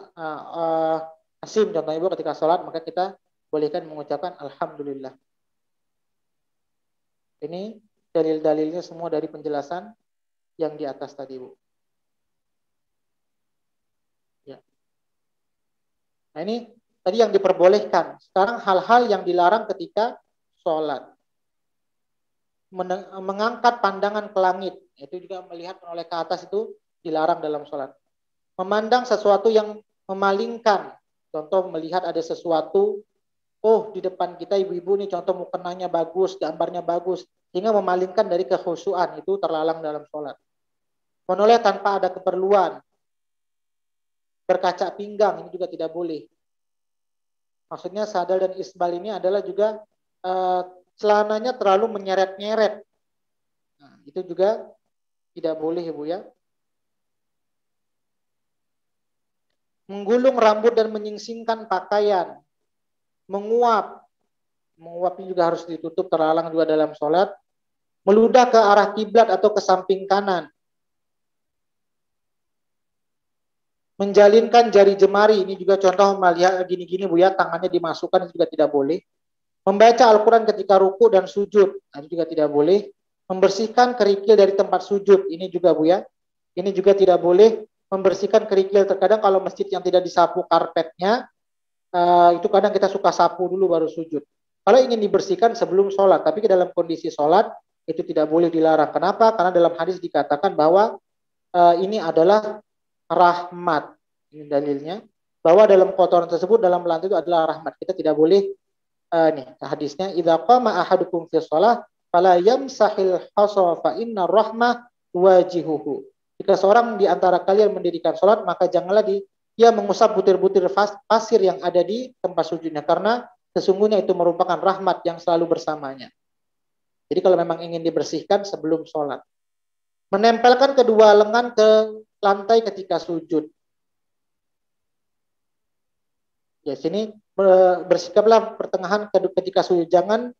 asim contohnya ibu ketika sholat maka kita bolehkan mengucapkan alhamdulillah. Ini dalil-dalilnya semua dari penjelasan yang di atas tadi Bu. Ya. Nah ini tadi yang diperbolehkan. Sekarang hal-hal yang dilarang ketika sholat. Mengangkat pandangan ke langit. Itu juga melihat menoleh ke atas itu dilarang dalam sholat. Memandang sesuatu yang memalingkan. Contoh melihat ada sesuatu. Oh di depan kita ibu-ibu nih contoh mukenanya bagus. Gambarnya bagus. Sehingga memalingkan dari kekhusyuan. Itu terlarang dalam sholat. Menoleh tanpa ada keperluan. Berkaca pinggang. Ini juga tidak boleh. Maksudnya sadal dan isbal ini adalah juga celananya terlalu menyeret-nyeret. Nah, itu juga tidak boleh Ibu ya. Menggulung rambut dan menyingsingkan pakaian. Menguap. menguap ini juga harus ditutup, terlarang juga dalam sholat. Meludah ke arah kiblat atau ke samping kanan. Menjalinkan jari jemari, ini juga contoh melihat gini-gini Bu ya, tangannya dimasukkan juga tidak boleh. Membaca Al-Quran ketika ruku dan sujud, ini juga tidak boleh. Membersihkan kerikil dari tempat sujud, ini juga Bu ya, ini juga tidak boleh. Membersihkan kerikil, terkadang kalau masjid yang tidak disapu karpetnya, itu kadang kita suka sapu dulu baru sujud. Kalau ingin dibersihkan sebelum sholat, tapi dalam kondisi sholat, itu tidak boleh dilarang. Kenapa? Karena dalam hadis dikatakan bahwa ini adalah rahmat. Ini dalilnya bahwa dalam kotoran tersebut dalam lantai itu adalah rahmat. Kita tidak boleh nih hadisnya idza qama ahadukum fi shalah fala yamsahil hasa fa inna rahmah wajihuhu. Jika seorang di antara kalian mendirikan salat maka janganlah dia mengusap butir-butir pasir yang ada di tempat sujudnya karena sesungguhnya itu merupakan rahmat yang selalu bersamanya. Jadi kalau memang ingin dibersihkan sebelum sholat. Menempelkan kedua lengan ke lantai ketika sujud. Ya, sini bersikaplah pertengahan ketika sujud. Jangan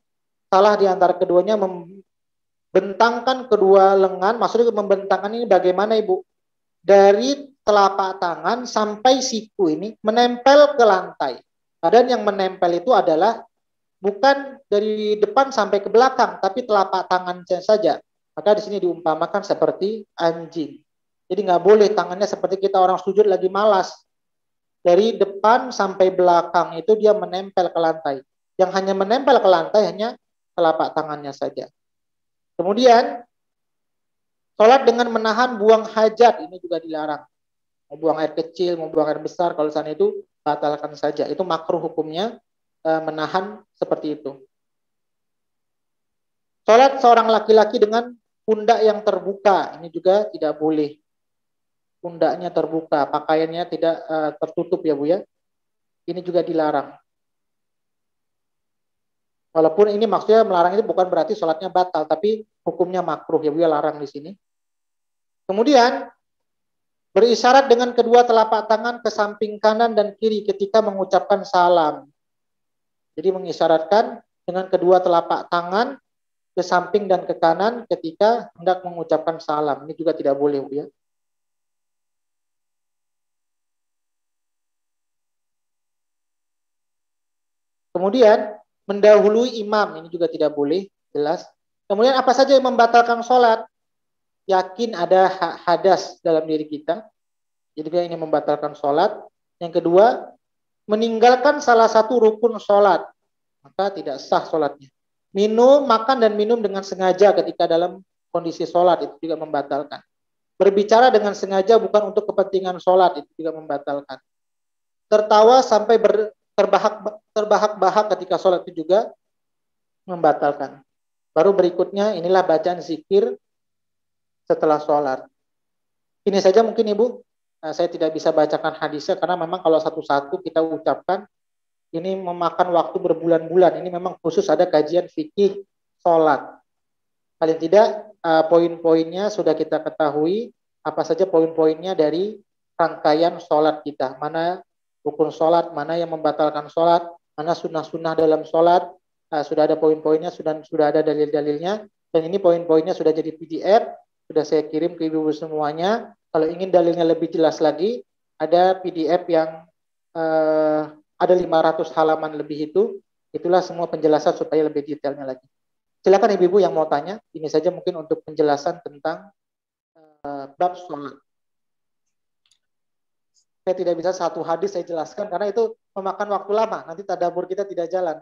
salah di antara keduanya membentangkan kedua lengan. Maksudnya membentangkan ini bagaimana Ibu? Dari telapak tangan sampai siku ini menempel ke lantai. Dan yang menempel itu adalah bukan dari depan sampai ke belakang, tapi telapak tangannya saja. Maka di sini diumpamakan seperti anjing. Jadi nggak boleh tangannya seperti kita orang sujud lagi malas. Dari depan sampai belakang itu dia menempel ke lantai. Yang hanya menempel ke lantai hanya telapak tangannya saja. Kemudian, sholat dengan menahan buang hajat, ini juga dilarang. Mau buang air kecil, mau buang air besar, kalau sana itu batalkan saja. Itu makruh hukumnya, menahan seperti itu. Sholat seorang laki-laki dengan pundak yang terbuka, ini juga tidak boleh. Pundaknya terbuka, pakaiannya tidak tertutup ya Bu ya. Ini juga dilarang. Walaupun ini maksudnya melarang itu bukan berarti sholatnya batal, tapi hukumnya makruh ya Bu ya, larang di sini. Kemudian berisyarat dengan kedua telapak tangan ke samping kanan dan kiri ketika mengucapkan salam. Jadi mengisyaratkan dengan kedua telapak tangan ke samping dan ke kanan ketika hendak mengucapkan salam. Ini juga tidak boleh Bu ya. Kemudian mendahului imam, ini juga tidak boleh, jelas. Kemudian apa saja yang membatalkan sholat? Yakin ada hadas dalam diri kita, jadi ini membatalkan sholat. Yang kedua, meninggalkan salah satu rukun sholat, maka tidak sah sholatnya. Makan dan minum dengan sengaja ketika dalam kondisi sholat, itu juga membatalkan. Berbicara dengan sengaja bukan untuk kepentingan sholat, itu juga membatalkan. Tertawa sampai terbahak-bahak ketika sholat itu juga membatalkan. Baru berikutnya inilah bacaan zikir setelah sholat. Ini saja mungkin Ibu, saya tidak bisa bacakan hadisnya karena memang kalau satu-satu kita ucapkan ini memakan waktu berbulan-bulan. Ini memang khusus ada kajian fikih sholat. Paling tidak poin-poinnya sudah kita ketahui, apa saja poin-poinnya dari rangkaian sholat kita. Mana rukun sholat, mana yang membatalkan sholat, mana sunnah-sunnah dalam sholat, sudah ada poin-poinnya, sudah ada dalil-dalilnya, dan ini poin-poinnya sudah jadi PDF, sudah saya kirim ke ibu-ibu semuanya. Kalau ingin dalilnya lebih jelas lagi, ada PDF yang ada 500 halaman lebih itu, itulah semua penjelasan supaya lebih detailnya lagi. Silakan ibu-ibu yang mau tanya, ini saja mungkin untuk penjelasan tentang bab sholat. Saya tidak bisa satu hadis saya jelaskan karena itu memakan waktu lama. Nanti tadabbur kita tidak jalan.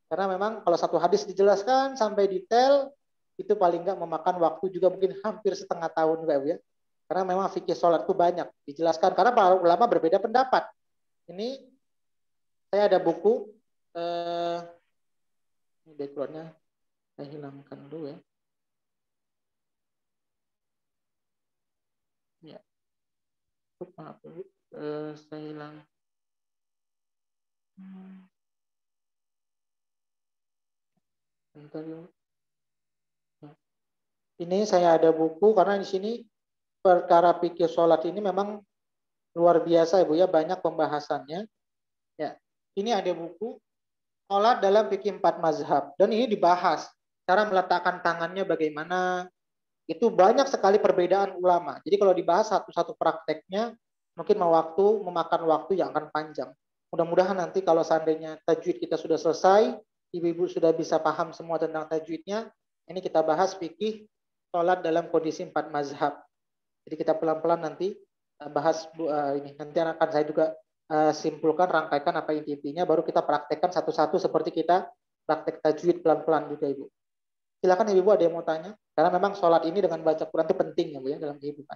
Karena memang kalau satu hadis dijelaskan sampai detail, itu paling nggak memakan waktu juga mungkin hampir setengah tahun juga ya. Karena memang fikih sholat itu banyak dijelaskan. Karena para ulama berbeda pendapat. Ini saya ada buku. Ini backgroundnya saya hilangkan dulu ya. Ya. Maaf, saya hilang. Bentar ya. Ini saya ada buku karena di sini perkara fikih sholat ini memang luar biasa Ibu ya, banyak pembahasannya. Ya, ini ada buku sholat dalam fikih 4 mazhab. Dan ini dibahas. Cara meletakkan tangannya bagaimana. Itu banyak sekali perbedaan ulama. Jadi kalau dibahas satu-satu prakteknya, mungkin memakan waktu yang akan panjang. Mudah-mudahan nanti kalau seandainya tajwid kita sudah selesai, ibu-ibu sudah bisa paham semua tentang tajwidnya, ini kita bahas fikih sholat dalam kondisi 4 mazhab. Jadi kita pelan-pelan nanti bahas ini. Nanti akan saya juga simpulkan, rangkaikan apa intinya, baru kita praktekkan satu-satu seperti kita praktek tajwid pelan-pelan juga Ibu. Silakan Ibu ada yang mau tanya? Karena memang sholat ini dengan baca Quran itu penting ya Bu ya dalam kehidupan.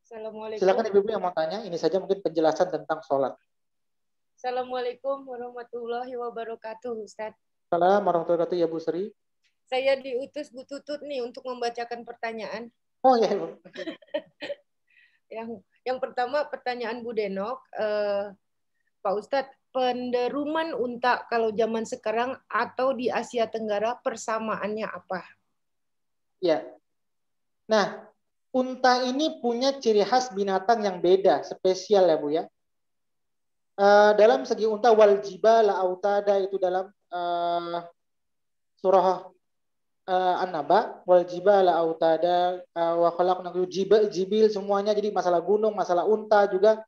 Assalamualaikum. Silakan Ibu yang mau tanya. Ini saja mungkin penjelasan tentang sholat. Assalamualaikum warahmatullahi wabarakatuh, Ustaz. Assalamualaikum warahmatullahi wabarakatuh ya Bu Sri. Saya diutus Bu Tutut nih untuk membacakan pertanyaan. Oh ya Ibu. Yang pertama pertanyaan Bu Denok, Pak Ustadz, penderuman unta kalau zaman sekarang atau di Asia Tenggara persamaannya apa? Ya. Nah, unta ini punya ciri khas binatang yang beda, spesial ya Bu ya. Dalam segi unta wal jibala autada itu dalam surah An-Naba wal jibala autada wa khalaqna jibil semuanya, jadi masalah gunung, masalah unta juga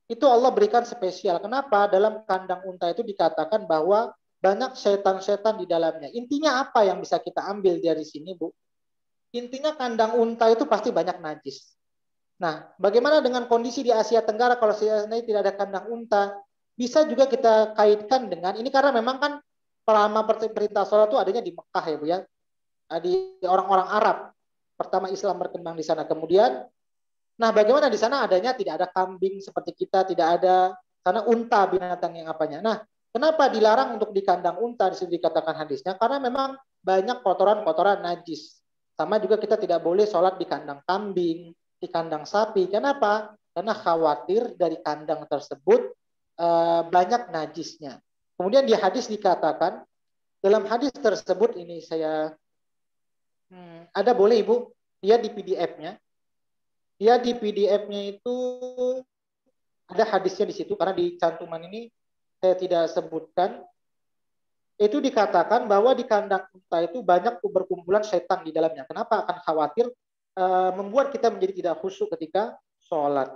itu Allah berikan spesial. Kenapa? Dalam kandang unta itu dikatakan bahwa banyak setan-setan di dalamnya. Intinya apa yang bisa kita ambil dari sini, Bu? Intinya kandang unta itu pasti banyak najis. Nah, bagaimana dengan kondisi di Asia Tenggara kalau seandainya tidak ada kandang unta? Bisa juga kita kaitkan dengan ini karena memang kan pertama perintah sholat itu adanya di Mekah ya Bu ya, di orang-orang Arab. Pertama Islam berkembang di sana. Kemudian, nah bagaimana di sana adanya tidak ada kambing seperti kita, tidak ada karena unta binatang yang apanya. Nah, kenapa dilarang untuk di kandang unta di situ dikatakan hadisnya? Karena memang banyak kotoran-kotoran najis. Sama juga kita tidak boleh sholat di kandang kambing, di kandang sapi. Kenapa? Karena khawatir dari kandang tersebut banyak najisnya. Kemudian di hadis dikatakan, dalam hadis tersebut ini saya ada boleh Ibu, dia di PDF-nya. Dia di PDF-nya itu ada hadisnya di situ karena di cantuman ini saya tidak sebutkan. Itu dikatakan bahwa di kandang unta itu banyak berkumpulan setan di dalamnya. Kenapa? Akan khawatir membuat kita menjadi tidak khusyuk ketika sholat.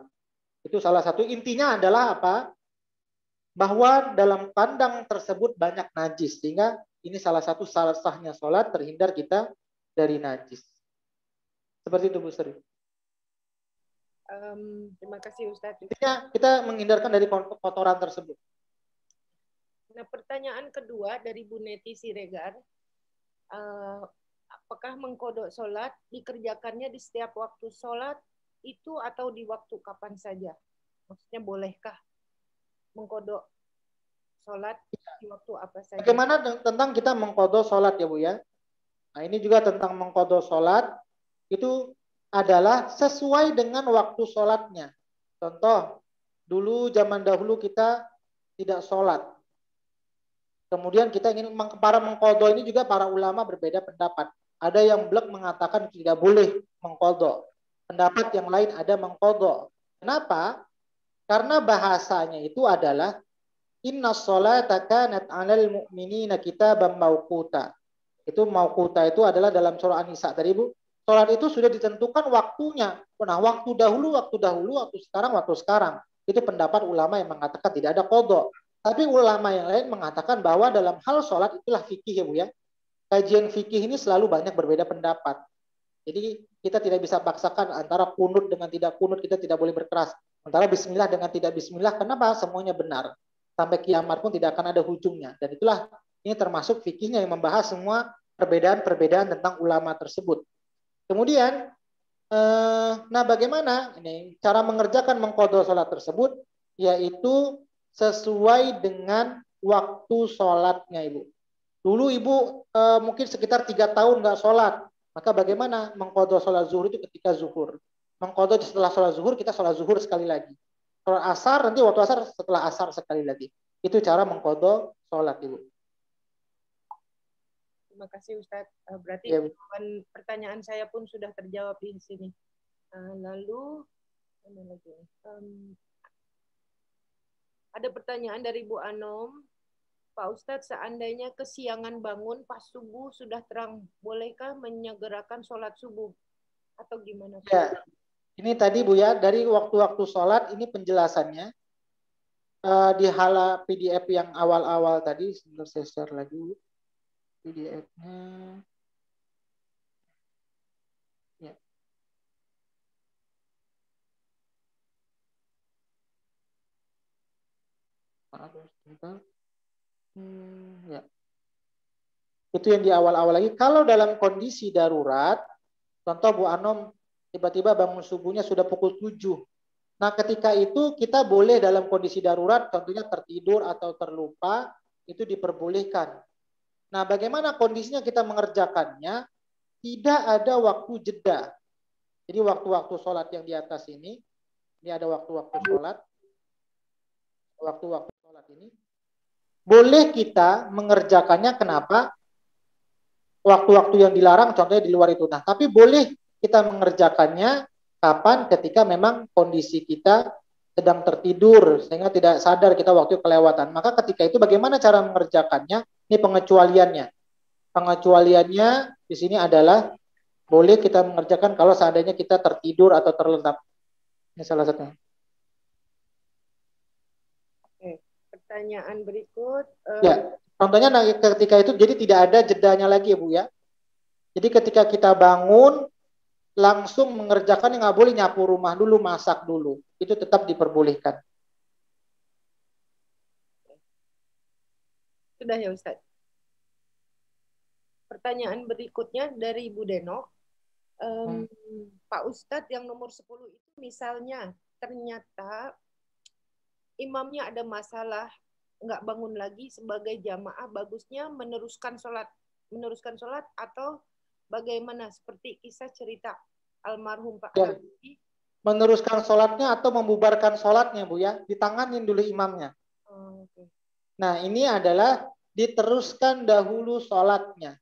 Itu salah satu intinya adalah apa? Bahwa dalam kandang tersebut banyak najis. Sehingga ini salah satu salah sahnya sholat terhindar kita dari najis. Seperti itu Bu Sri. Terima kasih Ustadz. Intinya kita menghindarkan dari kotoran tersebut. Nah, pertanyaan kedua dari Bu Neti Siregar. Apakah mengkodok sholat dikerjakannya di setiap waktu sholat itu atau di waktu kapan saja? Maksudnya bolehkah mengkodok sholat di waktu apa saja? Bagaimana tentang kita mengkodok sholat ya Bu ya? Nah ini juga tentang mengkodok sholat itu adalah sesuai dengan waktu sholatnya. Contoh, dulu zaman dahulu kita tidak sholat. Kemudian kita ingin para mengkodok ini juga para ulama berbeda pendapat. Ada yang blek mengatakan tidak boleh mengkodok. Pendapat yang lain ada mengkodok. Kenapa? Karena bahasanya itu adalah inna sholata kanat 'alal mu'minina kitaban mauquta. Itu mauquta itu adalah dalam surah An-Nisa tadi Bu. Sholat itu sudah ditentukan waktunya. Nah, waktu dahulu, waktu sekarang. Itu pendapat ulama yang mengatakan tidak ada qadha. Tapi ulama yang lain mengatakan bahwa dalam hal sholat itulah fikih ya Bu ya. Kajian fikih ini selalu banyak berbeda pendapat. Jadi kita tidak bisa paksakan antara kunut dengan tidak kunut, kita tidak boleh berkeras. Antara bismillah dengan tidak bismillah, kenapa? Semuanya benar. Sampai kiamat pun tidak akan ada ujungnya. Dan itulah ini termasuk fikihnya yang membahas semua perbedaan-perbedaan tentang ulama tersebut. Kemudian, nah bagaimana ini cara mengerjakan mengqadha sholat tersebut? Yaitu sesuai dengan waktu sholatnya Ibu. Dulu Ibu mungkin sekitar 3 tahun nggak sholat. Maka bagaimana mengqadha sholat zuhur itu ketika zuhur. Mengqadha setelah sholat zuhur, kita sholat zuhur sekali lagi. Sholat asar, nanti waktu asar setelah asar sekali lagi. Itu cara mengqadha sholat Ibu. Terima kasih Ustadz. Berarti Ya, pertanyaan saya pun sudah terjawab di sini. Lalu, mana lagi? Ada pertanyaan dari Bu Anom. Pak Ustadz, seandainya kesiangan bangun pas subuh sudah terang, bolehkah menyegerakan sholat subuh? Atau gimana? Ya, ini tadi Bu ya, dari waktu-waktu sholat ini penjelasannya di hala PDF yang awal-awal tadi. Sebentar saya share lagi PDF-nya. Ya. Maaf, sebentar. Ya. Itu yang di awal-awal lagi. Kalau dalam kondisi darurat, contoh Bu Anom tiba-tiba bangun subuhnya sudah pukul 7. Nah, ketika itu kita boleh dalam kondisi darurat, tentunya tertidur atau terlupa, itu diperbolehkan. Nah, bagaimana kondisinya kita mengerjakannya? Tidak ada waktu jeda. Jadi waktu-waktu sholat yang di atas ini ada waktu-waktu sholat. Waktu-waktu sholat ini boleh kita mengerjakannya. Kenapa? Waktu-waktu yang dilarang contohnya di luar itu. Nah, tapi boleh kita mengerjakannya kapan? Ketika memang kondisi kita sedang tertidur sehingga tidak sadar kita waktu kelewatan. Maka ketika itu bagaimana cara mengerjakannya? Ini pengecualiannya. Pengecualiannya di sini adalah boleh kita mengerjakan kalau seandainya kita tertidur atau terlentap. Ini salah satunya. Oke. Pertanyaan berikut. Ya, contohnya ketika itu jadi tidak ada jedanya lagi ya Bu ya. Jadi ketika kita bangun langsung mengerjakan, yang nggak boleh nyapu rumah dulu, masak dulu. Itu tetap diperbolehkan. Sudah ya Ustaz. Pertanyaan berikutnya dari Ibu Deno. Pak Ustadz yang nomor 10 itu misalnya ternyata imamnya ada masalah, nggak bangun lagi sebagai jamaah, bagusnya meneruskan sholat atau bagaimana, seperti kisah cerita almarhum Pak Ya. Habibie. Meneruskan sholatnya atau membubarkan sholatnya Bu ya, ditanganin dulu imamnya. Okay. Nah ini adalah diteruskan dahulu sholatnya.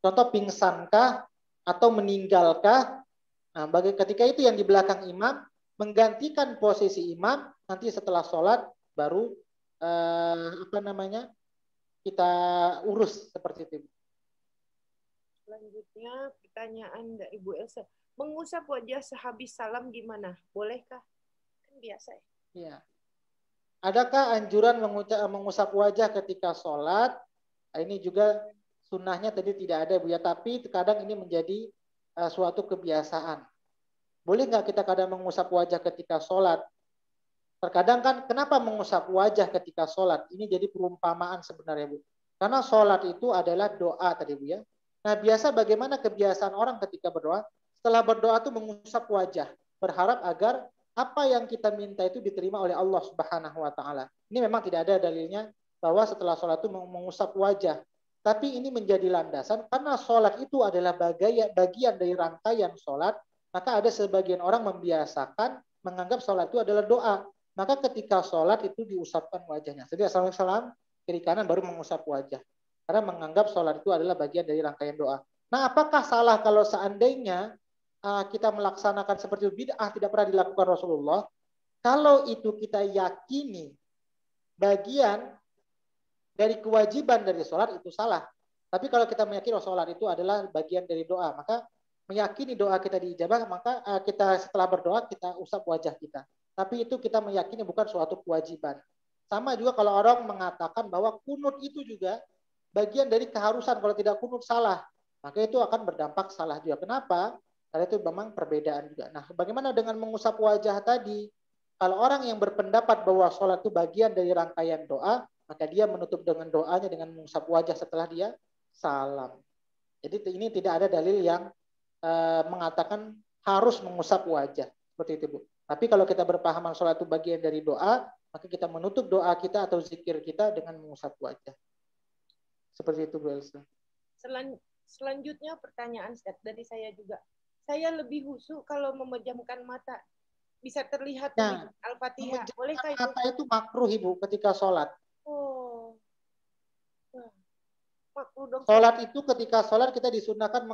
Contoh pingsankah atau meninggalkah? Nah, ketika itu yang di belakang imam menggantikan posisi imam, nanti setelah sholat baru kita urus seperti itu. Selanjutnya pertanyaan dari Ibu Elsa. Mengusap wajah sehabis salam gimana? Bolehkah? Kan biasa ya. Ya. Adakah anjuran mengusap wajah ketika sholat? Nah, ini juga sunnahnya tadi tidak ada Bu ya, tapi kadang ini menjadi suatu kebiasaan. Boleh nggak kita kadang mengusap wajah ketika sholat? Terkadang kan kenapa mengusap wajah ketika sholat? Ini jadi perumpamaan sebenarnya Bu. Karena sholat itu adalah doa tadi Bu ya. Nah biasa bagaimana kebiasaan orang ketika berdoa? Setelah berdoa itu mengusap wajah. Berharap agar apa yang kita minta itu diterima oleh Allah Subhanahu wa Ta'ala. Ini memang tidak ada dalilnya bahwa setelah sholat itu mengusap wajah. Tapi ini menjadi landasan karena sholat itu adalah bagian dari rangkaian sholat. Maka ada sebagian orang membiasakan menganggap sholat itu adalah doa. Maka ketika sholat itu diusapkan wajahnya. Jadi assalamualaikum, kiri kanan baru mengusap wajah. Karena menganggap sholat itu adalah bagian dari rangkaian doa. Nah apakah salah kalau seandainya kita melaksanakan seperti itu? Bid'ah, tidak pernah dilakukan Rasulullah. Kalau itu kita yakini bagian dari kewajiban dari sholat, itu salah. Tapi kalau kita meyakini sholat itu adalah bagian dari doa, maka meyakini doa kita diijabah, maka kita setelah berdoa kita usap wajah kita. Tapi itu kita meyakini bukan suatu kewajiban. Sama juga kalau orang mengatakan bahwa kunut itu juga bagian dari keharusan. Kalau tidak kunut salah, maka itu akan berdampak salah juga. Kenapa? Karena itu memang perbedaan juga. Nah, bagaimana dengan mengusap wajah tadi? Kalau orang yang berpendapat bahwa sholat itu bagian dari rangkaian doa, maka dia menutup dengan doanya dengan mengusap wajah setelah dia salam. Jadi ini tidak ada dalil yang mengatakan harus mengusap wajah. Seperti itu Bu. Tapi kalau kita berpahaman sholat itu bagian dari doa, maka kita menutup doa kita atau zikir kita dengan mengusap wajah. Seperti itu Bu Elsa. Selanjutnya pertanyaan dari saya juga. Saya lebih khusyuk kalau memejamkan mata. Bisa terlihat nah, Al-Fatihah. Bolehkah itu? Mata itu makruh Ibu ketika sholat. Oh. Makruh dong. Sholat itu ketika sholat kita disunahkan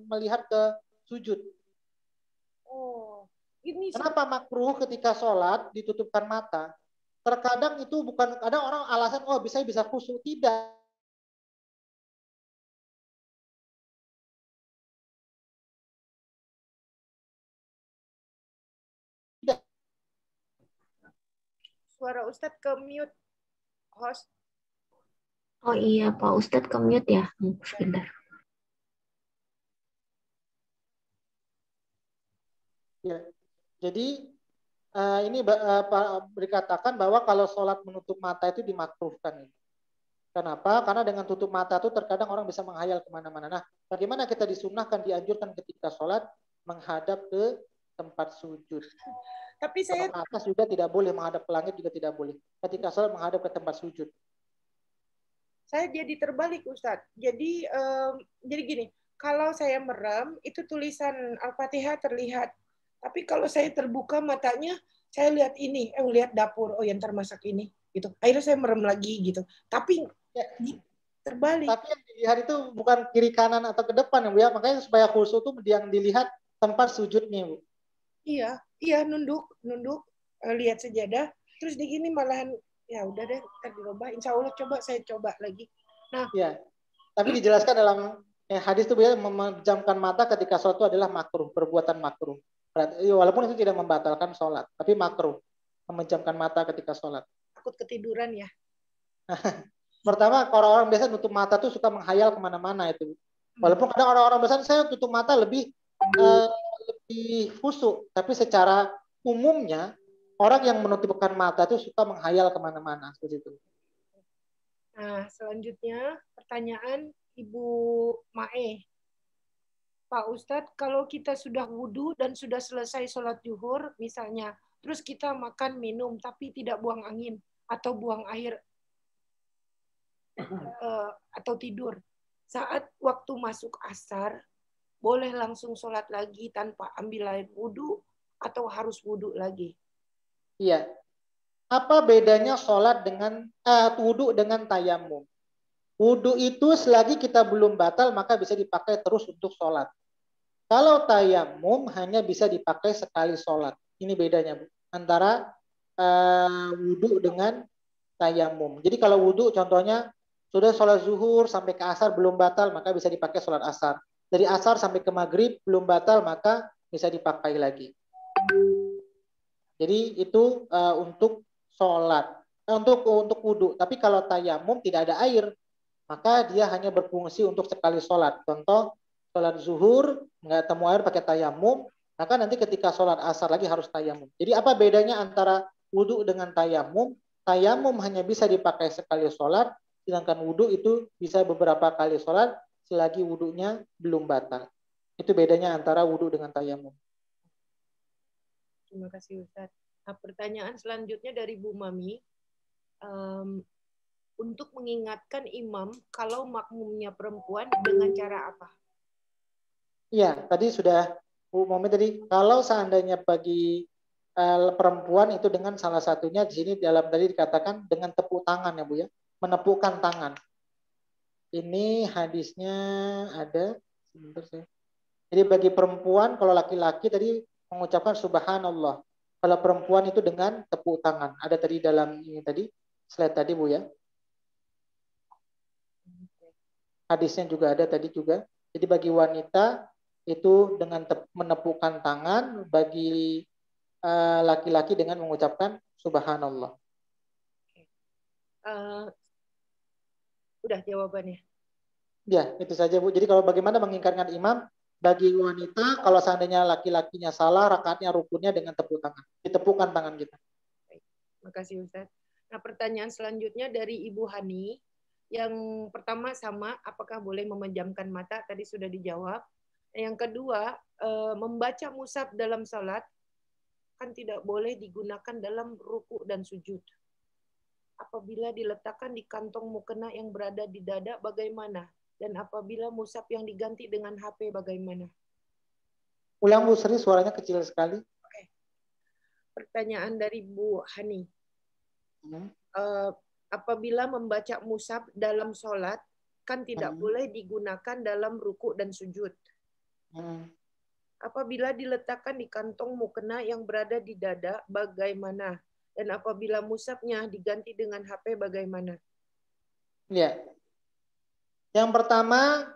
melihat ke sujud. Oh. Ini kenapa makruh ketika sholat ditutupkan mata? terkadang itu bukan, kadang orang alasan, oh bisa khusyuk. Tidak. Tidak. Suara Ustadz ke mute, host. Oh iya, Pak Ustadz ke mute ya. Sebentar. Ya. Jadi ini dikatakan bahwa kalau sholat menutup mata itu dimakruhkan. Kenapa? Karena dengan tutup mata itu terkadang orang bisa menghayal kemana-mana. Nah, bagaimana kita disunahkan, dianjurkan ketika sholat menghadap ke tempat sujud. Tapi saya ke atas juga tidak boleh, menghadap ke langit juga tidak boleh. Ketika sholat menghadap ke tempat sujud. Saya jadi terbalik, Ustadz. Jadi gini, kalau saya merem, itu tulisan Al-Fatihah terlihat. Tapi kalau saya terbuka matanya, saya lihat ini, lihat dapur, oh yang termasak ini, gitu. Akhirnya saya merem lagi, gitu. Tapi ya, terbalik. Tapi yang dilihat itu bukan kiri kanan atau ke depan, ya Bu ya. Makanya supaya khusyuk itu yang dilihat tempat sujudnya, Bu. Iya, nunduk, lihat sejadah, terus di gini malahan, ya udah deh, ntar dirubah. Insya Allah saya coba lagi. Nah, ya. Tapi dijelaskan dalam hadis itu ya, memejamkan mata ketika sholat itu adalah makruh, perbuatan makruh. Walaupun itu tidak membatalkan sholat, tapi makruh memejamkan mata ketika sholat. Takut ketiduran ya. Pertama, orang-orang biasa tutup mata tuh suka menghayal kemana-mana itu. Walaupun kadang orang-orang biasa saya tutup mata lebih khusyuk, tapi secara umumnya orang yang menutupkan mata itu suka menghayal kemana-mana seperti itu. Nah, selanjutnya pertanyaan Ibu Mae. Pak Ustadz, kalau kita sudah wudhu dan sudah selesai sholat zuhur, misalnya, terus kita makan, minum, tapi tidak buang angin atau buang air atau tidur. Saat waktu masuk asar, boleh langsung sholat lagi tanpa ambil air wudhu atau harus wudhu lagi? Iya. Apa bedanya sholat dengan wudhu dengan tayamum? Wudhu itu selagi kita belum batal maka bisa dipakai terus untuk sholat. Kalau tayamum hanya bisa dipakai sekali sholat. Ini bedanya Bu, antara wudhu dengan tayamum. Jadi kalau wudhu contohnya sudah sholat zuhur sampai ke asar belum batal maka bisa dipakai sholat asar. Dari asar sampai ke maghrib belum batal maka bisa dipakai lagi. Jadi itu untuk sholat, untuk wudhu. Tapi kalau tayamum tidak ada air maka dia hanya berfungsi untuk sekali sholat. Contoh sholat zuhur nggak temu air pakai tayamum, maka nanti ketika sholat asar lagi harus tayamum. Jadi apa bedanya antara wudhu dengan tayamum? Tayamum hanya bisa dipakai sekali sholat, sedangkan wudhu itu bisa beberapa kali sholat selagi wudhunya belum batal. Itu bedanya antara wudhu dengan tayamum. Terima kasih Ustaz. Nah, pertanyaan selanjutnya dari Bu Mami. Untuk mengingatkan imam kalau makmumnya perempuan dengan cara apa? Iya, tadi sudah Bu Mami tadi, kalau seandainya bagi perempuan itu dengan salah satunya di sini dalam tadi dikatakan dengan tepuk tangan ya Bu ya, menepukkan tangan. Ini hadisnya ada sebentar saya. Jadi bagi perempuan kalau laki-laki tadi mengucapkan subhanallah. Kalau perempuan itu dengan tepuk tangan. Ada tadi dalam ini tadi slide tadi Bu ya. Hadisnya juga ada tadi juga. Jadi bagi wanita itu dengan menepukkan tangan, bagi laki-laki dengan mengucapkan subhanallah. Udah jawabannya. Ya, itu saja Bu. Jadi kalau bagaimana mengingatkan imam bagi wanita kalau seandainya laki-lakinya salah rakaatnya rukunnya dengan tepuk tangan. Ditepukkan tangan kita. Baik. Terima kasih Ustaz. Nah, pertanyaan selanjutnya dari Ibu Hani. Yang pertama sama, apakah boleh memejamkan mata? Tadi sudah dijawab. Yang kedua, membaca mushaf dalam salat kan tidak boleh digunakan dalam ruku dan sujud. Apabila diletakkan di kantong mukena yang berada di dada, bagaimana? Dan apabila mushaf yang diganti dengan HP, bagaimana? Ulang Bu Sri, suaranya kecil sekali. Oke. Pertanyaan dari Bu Hani. Apabila membaca mushaf dalam sholat, kan tidak boleh digunakan dalam ruku dan sujud. Apabila diletakkan di kantong mukena yang berada di dada, bagaimana? Dan apabila musafnya diganti dengan HP bagaimana? Ya. Yang pertama,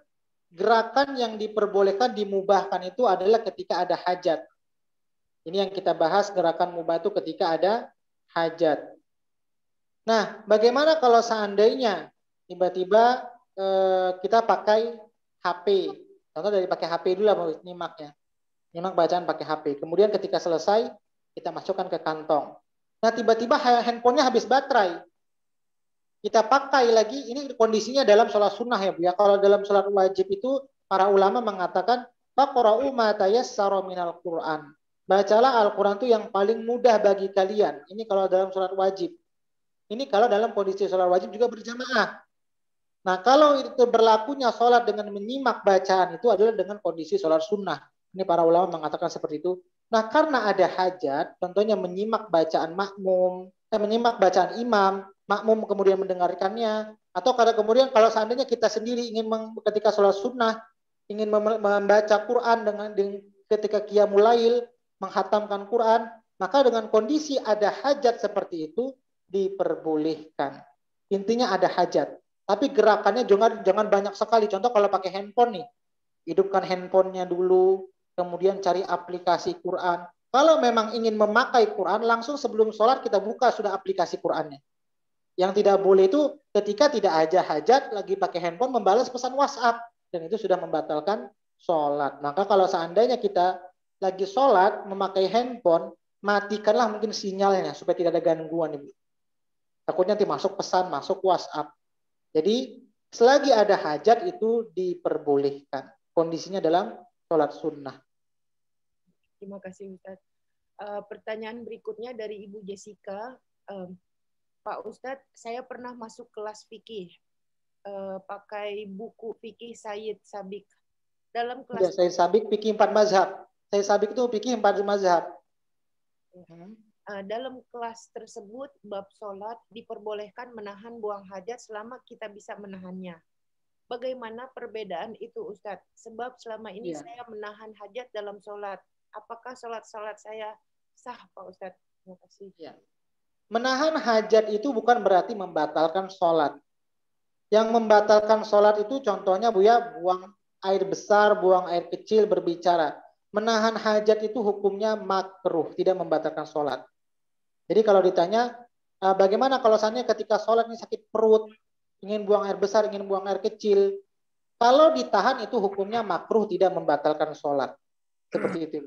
gerakan yang diperbolehkan dimubahkan itu adalah ketika ada hajat. Ini yang kita bahas, gerakan mubah itu ketika ada hajat. Nah, bagaimana kalau seandainya tiba-tiba kita pakai HP? Contoh dari pakai HP dulu lah, nyimaknya. Nyimak bacaan pakai HP. Kemudian ketika selesai, kita masukkan ke kantong. Nah, tiba-tiba handphonenya habis baterai. Kita pakai lagi, ini kondisinya dalam sholat sunnah ya Bu ya. Kalau dalam sholat wajib itu, para ulama mengatakan, faqra'u ma tayassara minal Qur'an. Bacalah Al-Quran itu yang paling mudah bagi kalian. Ini kalau dalam sholat wajib. Ini kalau dalam kondisi sholat wajib juga berjamaah. Nah, kalau itu berlakunya sholat dengan menyimak bacaan itu adalah dengan kondisi sholat sunnah. Ini para ulama mengatakan seperti itu. Nah, karena ada hajat, contohnya menyimak bacaan makmum, menyimak bacaan imam, makmum kemudian mendengarkannya, atau kemudian kalau seandainya kita sendiri ingin ketika sholat sunnah, ingin membaca Quran dengan ketika qiyamul lail, menghatamkan Quran, maka dengan kondisi ada hajat seperti itu, diperbolehkan. Intinya ada hajat. Tapi gerakannya jangan banyak sekali. Contoh kalau pakai handphone nih, hidupkan handphonenya dulu, kemudian cari aplikasi Quran. Kalau memang ingin memakai Quran, langsung sebelum sholat kita buka sudah aplikasi Qurannya. Yang tidak boleh itu ketika tidak ada hajat, lagi pakai handphone membalas pesan WhatsApp. Dan itu sudah membatalkan sholat. Maka kalau seandainya kita lagi sholat, memakai handphone, matikanlah mungkin sinyalnya supaya tidak ada gangguan. Ibu. Takutnya nanti masuk pesan, masuk WhatsApp. Jadi selagi ada hajat itu diperbolehkan. Kondisinya dalam sholat sunnah. Terima kasih Ustadz. Pertanyaan berikutnya dari Ibu Jessica. Pak Ustadz, saya pernah masuk kelas fikih. Pakai buku fikih Sayyid Sabiq. Dalam kelas Sayyid Sabiq fikih 4 mazhab. Sayyid Sabiq itu fikih 4 mazhab. Dalam kelas tersebut, bab sholat diperbolehkan menahan buang hajat selama kita bisa menahannya. Bagaimana perbedaan itu Ustadz? Sebab selama ini saya menahan hajat dalam sholat. Apakah sholat-sholat saya sah Pak Ustadz? Terima kasih. Ya. Menahan hajat itu bukan berarti membatalkan sholat. Yang membatalkan sholat itu contohnya Bu ya, buang air besar, buang air kecil, berbicara. Menahan hajat itu hukumnya makruh, tidak membatalkan sholat. Jadi kalau ditanya, bagaimana kalau seandainya ketika sholat ini sakit perut, ingin buang air besar, ingin buang air kecil. Kalau ditahan itu hukumnya makruh, tidak membatalkan sholat. Seperti itu.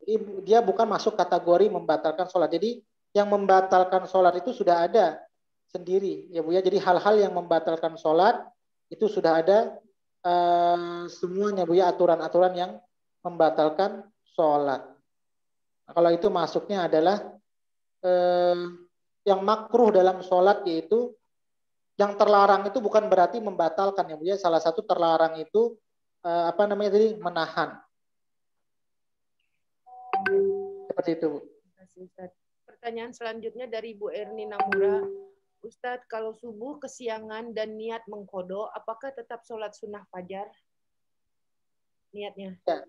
Jadi dia bukan masuk kategori membatalkan sholat. Jadi yang membatalkan sholat itu sudah ada sendiri. Ya Bu ya. Jadi hal-hal yang membatalkan sholat itu sudah ada semuanya Bu ya, aturan-aturan yang membatalkan sholat. Nah, kalau itu masuknya adalah yang makruh dalam sholat, yaitu yang terlarang itu bukan berarti membatalkan ya Bu ya. Salah satu terlarang itu tadi menahan. Seperti itu Bu. Pertanyaan selanjutnya dari Bu Erni Namura. Ustadz, kalau subuh kesiangan dan niat mengkodo, apakah tetap sholat sunnah fajar? Niatnya. Ya.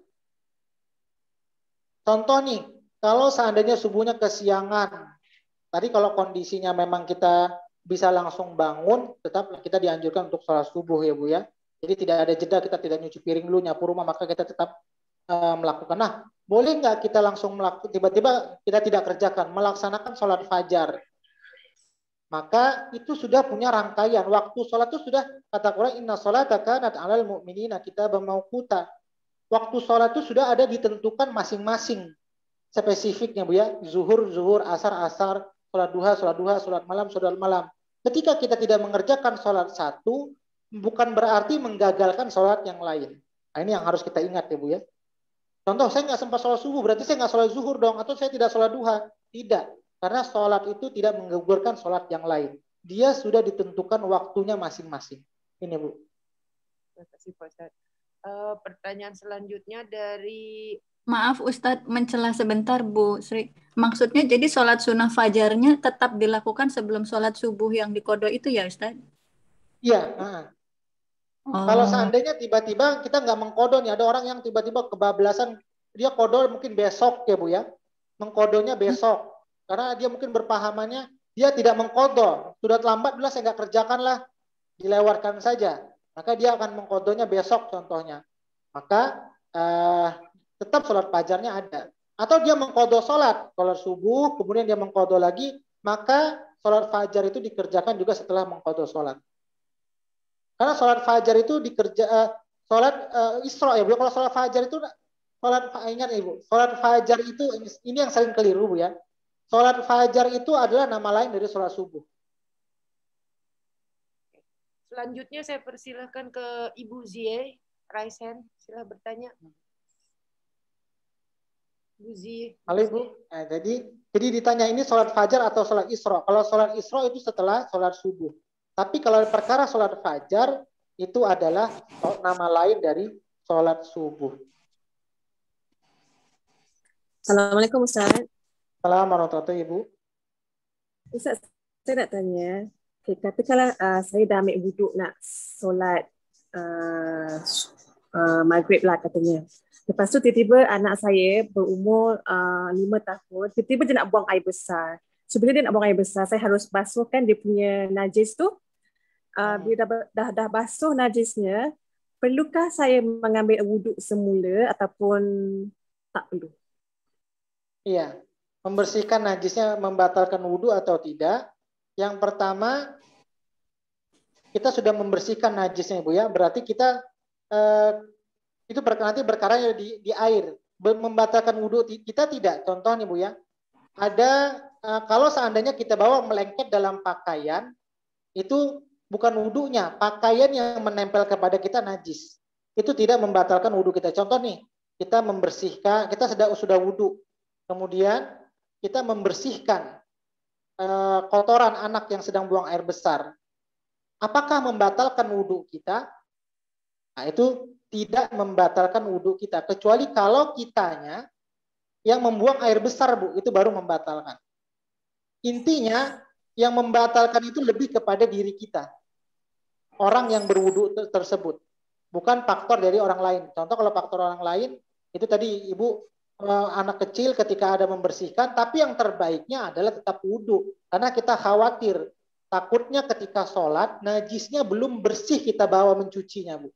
Contoh nih, kalau seandainya subuhnya kesiangan, tadi kalau kondisinya memang kita bisa langsung bangun, tetap kita dianjurkan untuk sholat subuh ya Bu ya. Jadi tidak ada jeda, kita tidak nyuci piring dulu, nyapu rumah, maka kita tetap melakukan. Nah, boleh nggak kita langsung melakukan, tiba-tiba kita tidak kerjakan, melaksanakan sholat fajar. Maka itu sudah punya rangkaian. Waktu sholat itu sudah, kata Quran, inna sholata kanat 'alal mu'minina kitaban mauquta. Waktu sholat itu sudah ada ditentukan masing-masing spesifiknya Bu ya. Zuhur, asar, sholat duha, sholat malam. Ketika kita tidak mengerjakan sholat satu, bukan berarti menggagalkan sholat yang lain. Nah, ini yang harus kita ingat ya Bu ya. Contoh, saya nggak sempat sholat subuh, berarti saya nggak sholat zuhur dong, atau saya tidak sholat duha. Tidak, karena sholat itu tidak menggugurkan sholat yang lain. Dia sudah ditentukan waktunya masing-masing. Ini Bu. Terima kasih Pak Ustadz. Pertanyaan selanjutnya dari... Maaf Ustadz, mencela sebentar Bu Sri. Maksudnya jadi sholat sunnah fajarnya tetap dilakukan sebelum sholat subuh yang dikodo itu ya Ustadz? Iya. Kalau seandainya tiba-tiba kita nggak mengkodo nih, ada orang yang tiba-tiba kebablasan, dia kodo mungkin besok ya Bu ya. Mengkodonya besok. Karena dia mungkin berpahamannya, dia tidak mengqadha. Sudah terlambat, udah saya nggak kerjakan lah, dilewatkan saja. Maka dia akan mengqadhanya besok contohnya. Maka tetap sholat fajarnya ada. Atau dia mengqadha sholat subuh, kemudian dia mengqadha lagi, maka sholat fajar itu dikerjakan juga setelah mengqadha sholat. Karena sholat fajar itu sholat Isra ya Bu. Kalau sholat fajar itu ingat Ibu, sholat fajar itu ini yang sering keliru Bu ya. Sholat fajar itu adalah nama lain dari sholat subuh. Selanjutnya saya persilahkan ke Ibu Zie Raisen, silahkan bertanya. Bu Zie. Halo Ibu. Nah, jadi ditanya ini sholat fajar atau sholat Isra. Kalau sholat Isra itu setelah sholat subuh. Tapi kalau perkara sholat fajar itu adalah nama lain dari sholat subuh. Assalamualaikum Ustaz. Assalamualaikum warahmatullahi Ibu. Ustaz, saya nak tanya. Okay, katakanlah saya dah ambil wuduk nak solat maghrib lah katanya. Lepas tu tiba-tiba anak saya berumur 5 tahun, tiba-tiba dia nak buang air besar. Sebelum dia nak buang air besar, saya harus basuhkan dia punya najis tu. Bila dah basuh najisnya, perlukah saya mengambil wuduk semula ataupun tak perlu? Iya, membersihkan najisnya membatalkan wudhu atau tidak. Yang pertama, kita sudah membersihkan najisnya Bu ya, berarti kita itu nanti berkaranya di air. Membatalkan wudhu kita tidak. Contoh nih Bu ya, ada kalau seandainya kita bawa melengket dalam pakaian, itu bukan wudhunya, pakaian yang menempel kepada kita najis. Itu tidak membatalkan wudhu kita. Contoh nih, kita membersihkan, kita sudah wudhu, kemudian kita membersihkan kotoran anak yang sedang buang air besar. Apakah membatalkan wudhu kita? Nah, itu tidak membatalkan wudhu kita, kecuali kalau kitanya yang membuang air besar Bu, itu baru membatalkan. Intinya yang membatalkan itu lebih kepada diri kita, orang yang berwudu tersebut, bukan faktor dari orang lain. Contoh kalau faktor orang lain itu tadi Ibu anak kecil ketika ada membersihkan, tapi yang terbaiknya adalah tetap wudu, karena kita khawatir takutnya ketika sholat najisnya belum bersih kita bawa mencucinya Bu.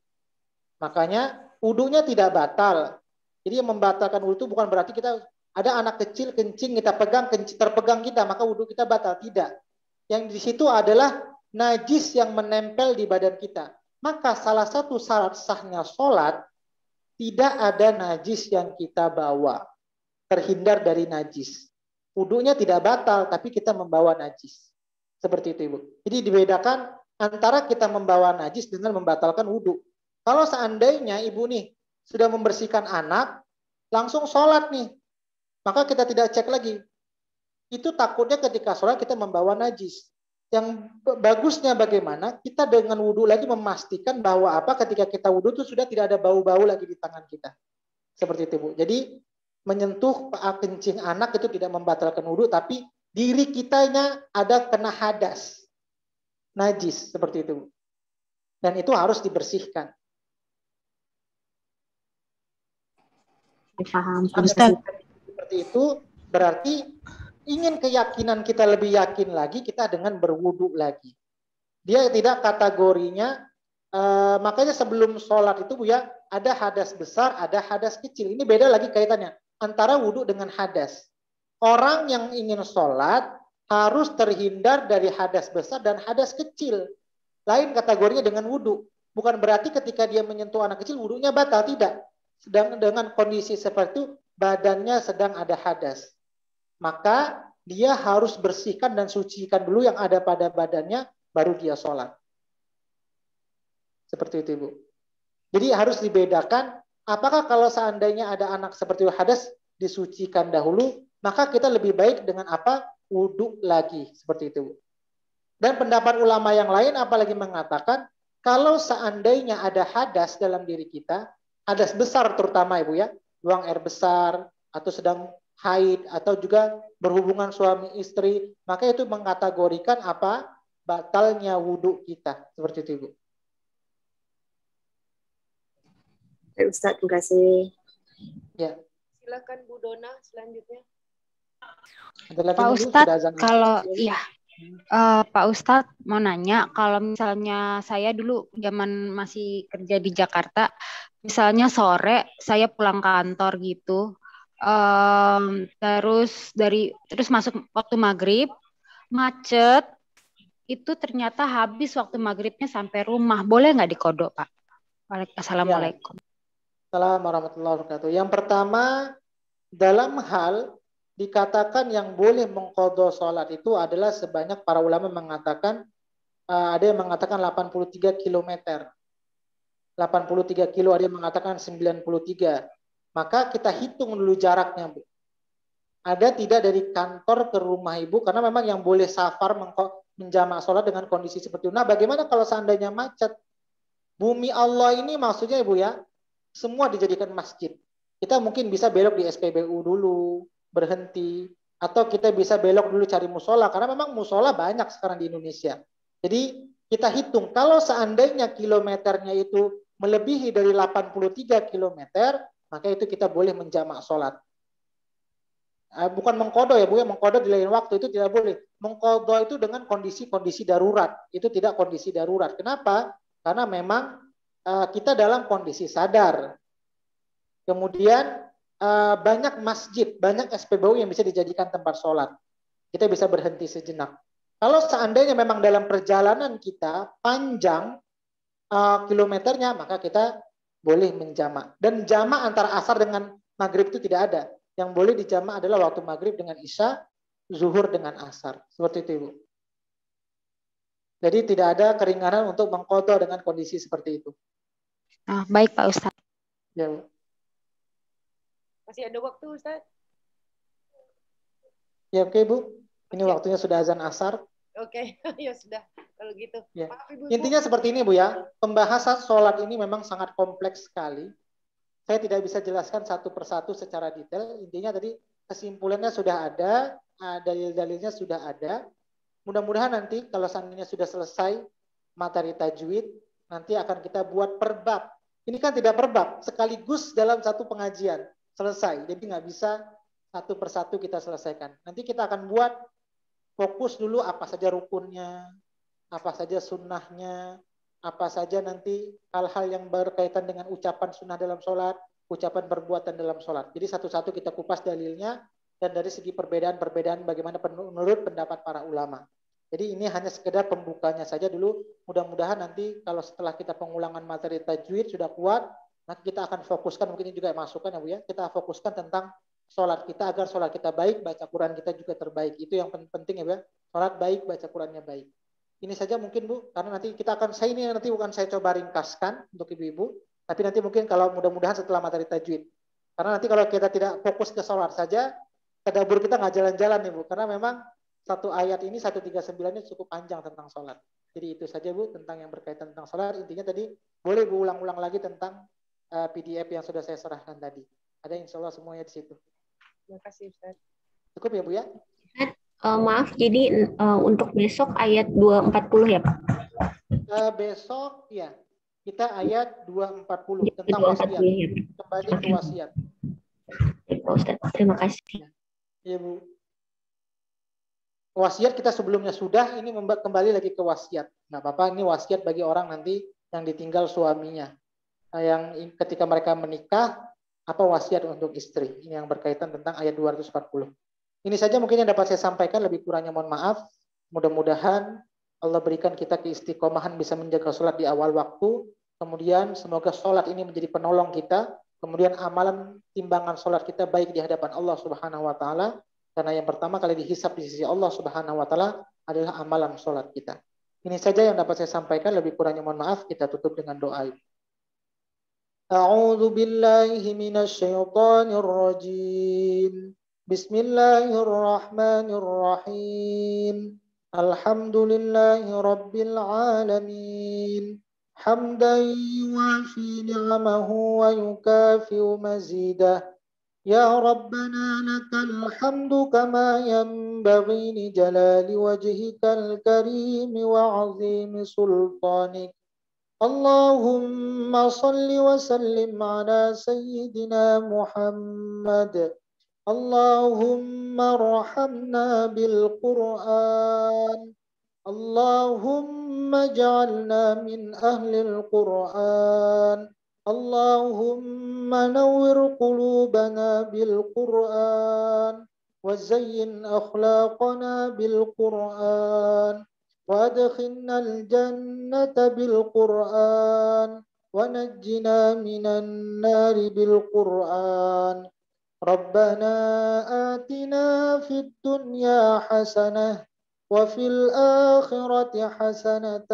Makanya wudunya tidak batal. Jadi yang membatalkan wudu itu bukan berarti kita ada anak kecil kencing kita pegang, terpegang kita maka wudu kita batal, tidak. Yang di situ adalah najis yang menempel di badan kita. Maka salah satu syarat sahnya sholat, tidak ada najis yang kita bawa. Terhindar dari najis. Wudunya tidak batal, tapi kita membawa najis. Seperti itu Ibu. Jadi dibedakan antara kita membawa najis dengan membatalkan wudu. Kalau seandainya Ibu nih sudah membersihkan anak, langsung sholat nih. Maka kita tidak cek lagi. Itu takutnya ketika sholat kita membawa najis. Yang bagusnya bagaimana kita dengan wudhu lagi memastikan bahwa ketika kita wudhu itu sudah tidak ada bau-bau lagi di tangan kita. Seperti itu Bu. Jadi menyentuh kencing anak itu tidak membatalkan wudhu, tapi diri kitanya ada kena hadas. Najis. Seperti itu Bu. Dan itu harus dibersihkan. Paham. Ustaz. Seperti itu berarti ingin keyakinan kita lebih yakin lagi, kita dengan berwudu lagi. Dia tidak kategorinya, makanya sebelum sholat itu Bu ya, ada hadas besar, ada hadas kecil. Ini beda lagi kaitannya antara wudu dengan hadas. Orang yang ingin sholat harus terhindar dari hadas besar dan hadas kecil. Lain kategorinya dengan wudu. Bukan berarti ketika dia menyentuh anak kecil, wudunya batal, tidak. Sedang dengan kondisi seperti itu, badannya sedang ada hadas. Maka dia harus bersihkan dan sucikan dulu yang ada pada badannya, baru dia sholat. Seperti itu Ibu. Jadi harus dibedakan, apakah kalau seandainya ada anak seperti itu hadas, disucikan dahulu, maka kita lebih baik dengan wudu lagi. Seperti itu Bu. Dan pendapat ulama yang lain apalagi mengatakan, kalau seandainya ada hadas dalam diri kita, hadas besar terutama Ibu ya, buang air besar, atau sedang haid, atau juga berhubungan suami istri, maka itu mengkategorikan batalnya wudhu kita. Seperti itu Ibu. Baik Ustaz, terima kasih. Ya. Silakan Bu Dona selanjutnya. Ada lagi Pak Bu? Ustadz, Sudah azan. kalau iya, Pak Ustadz mau nanya, kalau misalnya saya dulu zaman masih kerja di Jakarta, misalnya sore saya pulang kantor gitu, terus masuk waktu maghrib, macet, itu ternyata habis waktu maghribnya sampai rumah. Boleh nggak dikodok, Pak? Assalamualaikum. Assalamualaikum warahmatullahi wabarakatuh. Yang pertama, dalam hal dikatakan yang boleh mengqadha sholat itu adalah sebanyak para ulama mengatakan, ada yang mengatakan 83 km. 83 kilo, ada yang mengatakan 93. Maka kita hitung dulu jaraknya, Bu. Ada tidak dari kantor ke rumah Ibu, karena memang yang boleh safar menjamak sholat dengan kondisi seperti itu. Nah, bagaimana kalau seandainya macet? Bumi Allah ini maksudnya Ibu ya, semua dijadikan masjid. Kita mungkin bisa belok di SPBU dulu, berhenti. Atau kita bisa belok dulu cari musola, karena memang musola banyak sekarang di Indonesia. Jadi kita hitung, kalau seandainya kilometernya itu melebihi dari 83 kilometer, maka itu kita boleh menjamak sholat. Bukan mengqadha ya Bu, ya mengqadha di lain waktu itu tidak boleh. Mengqadha itu dengan kondisi-kondisi darurat, itu tidak kondisi darurat. Kenapa? Karena memang kita dalam kondisi sadar. Kemudian banyak masjid, banyak SPBU yang bisa dijadikan tempat sholat. Kita bisa berhenti sejenak. Kalau seandainya memang dalam perjalanan kita panjang kilometernya, maka kita boleh menjamak. Dan jamak antara asar dengan maghrib itu tidak ada. Yang boleh dijamak adalah waktu maghrib dengan isya, zuhur dengan asar. Seperti itu, Ibu. Jadi tidak ada keringanan untuk mengqadha dengan kondisi seperti itu. Baik Pak Ustadz. Ya, Bu. Masih ada waktu, Ustaz? Ya, oke, Bu. Ini waktunya sudah azan asar. Oke, ya sudah. Kalau gitu. Ya. Maaf, Ibu. Intinya seperti ini, Bu ya. Pembahasan sholat ini memang sangat kompleks sekali. Saya tidak bisa jelaskan satu persatu secara detail. Intinya tadi kesimpulannya sudah ada, dalil-dalilnya sudah ada. Mudah-mudahan nanti kalau seandainya sudah selesai materi tajwid, nanti akan kita buat per bab. Ini kan tidak per bab, sekaligus dalam satu pengajian. Selesai. Jadi nggak bisa satu persatu kita selesaikan. Nanti kita akan buat fokus dulu apa saja rukunnya, apa saja sunnahnya, apa saja nanti hal-hal yang berkaitan dengan ucapan sunnah dalam sholat, ucapan perbuatan dalam sholat. Jadi satu-satu kita kupas dalilnya dan dari segi perbedaan-perbedaan bagaimana menurut pendapat para ulama. Jadi ini hanya sekedar pembukanya saja dulu. Mudah-mudahan nanti kalau setelah kita pengulangan materi tajwid sudah kuat, nanti kita akan fokuskan, mungkin ini juga masukan ya Bu ya, kita fokuskan tentang sholat kita agar sholat kita baik, baca Quran kita juga terbaik. Itu yang penting ya Bu ya, sholat baik, baca Qurannya baik. Ini saja mungkin Bu, karena nanti kita akan, saya ini nanti bukan saya coba ringkaskan untuk ibu-ibu, tapi nanti mungkin kalau mudah-mudahan setelah materi tajwid. Karena nanti kalau kita tidak fokus ke sholat saja, tadabbur kita nggak jalan-jalan nih Bu, karena memang satu ayat ini 139 ini cukup panjang tentang sholat. Jadi itu saja Bu, tentang yang berkaitan tentang sholat. Intinya tadi boleh Bu ulang-ulang lagi tentang PDF yang sudah saya serahkan tadi. Ada insya Allah semuanya di situ. Terima kasih Ustaz. Cukup ya Bu ya? Maaf, jadi untuk besok ayat 240 ya Pak? Besok ya, kita ayat 240 Ya, tentang 240 wasiat. ya. Kembali ke wasiat. Ya, Pak Ustadz, terima kasih. Iya Bu. Wasiat kita sebelumnya sudah, ini kembali lagi ke wasiat. Nggak apa-apa, ini wasiat bagi orang nanti yang ditinggal suaminya. Yang ketika mereka menikah, apa wasiat untuk istri. Ini yang berkaitan tentang ayat 240. Ini saja mungkin yang dapat saya sampaikan, lebih kurangnya mohon maaf. Mudah-mudahan Allah berikan kita keistiqomahan bisa menjaga sholat di awal waktu. Kemudian semoga sholat ini menjadi penolong kita. Kemudian amalan timbangan sholat kita baik di hadapan Allah Subhanahu wa Ta'ala. Karena yang pertama kali dihisab di sisi Allah Subhanahu wa Ta'ala adalah amalan sholat kita. Ini saja yang dapat saya sampaikan, lebih kurangnya mohon maaf. Kita tutup dengan doa. A'udzu billahi minasy syaithanir rajim. Bismillahirrahmanirrahim. Alhamdulillahi rabbil alamin. Hamdan yuwafi ni'amahu wa yukafi'u mazidah. Ya Rabbana lakal hamdu kama yanbaghi li jalali wajhikal karim wa 'azimi sultanik. Allahumma salli wa sallim ala sayyidina Muhammad اللهم ارحمنا بالقرآن اللهم اجعلنا من أهل القرآن اللهم نور قلوبنا بالقرآن وزين أخلاقنا بالقرآن وأدخلنا الجنة بالقرآن ونجنا من النار بالقرآن ربنا آتنا في الدنيا حسنة وفي الآخرة حسنة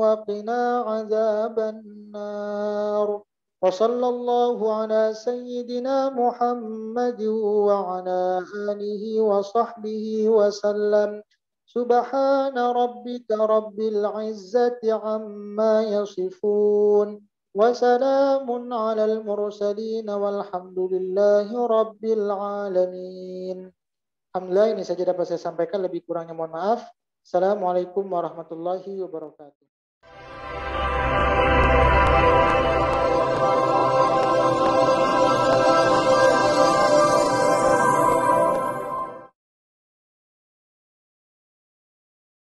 وقنا عذاب النار وصلى الله على سيدنا محمد وعلى آله وصحبه وسلم سبحان ربك رب العزة عما يصفون وسلام على المرسلين والحمد لله رب العالمين. Alhamdulillah, ini saja dapat saya sampaikan, lebih kurangnya mohon maaf. Assalamualaikum warahmatullahi wabarakatuh.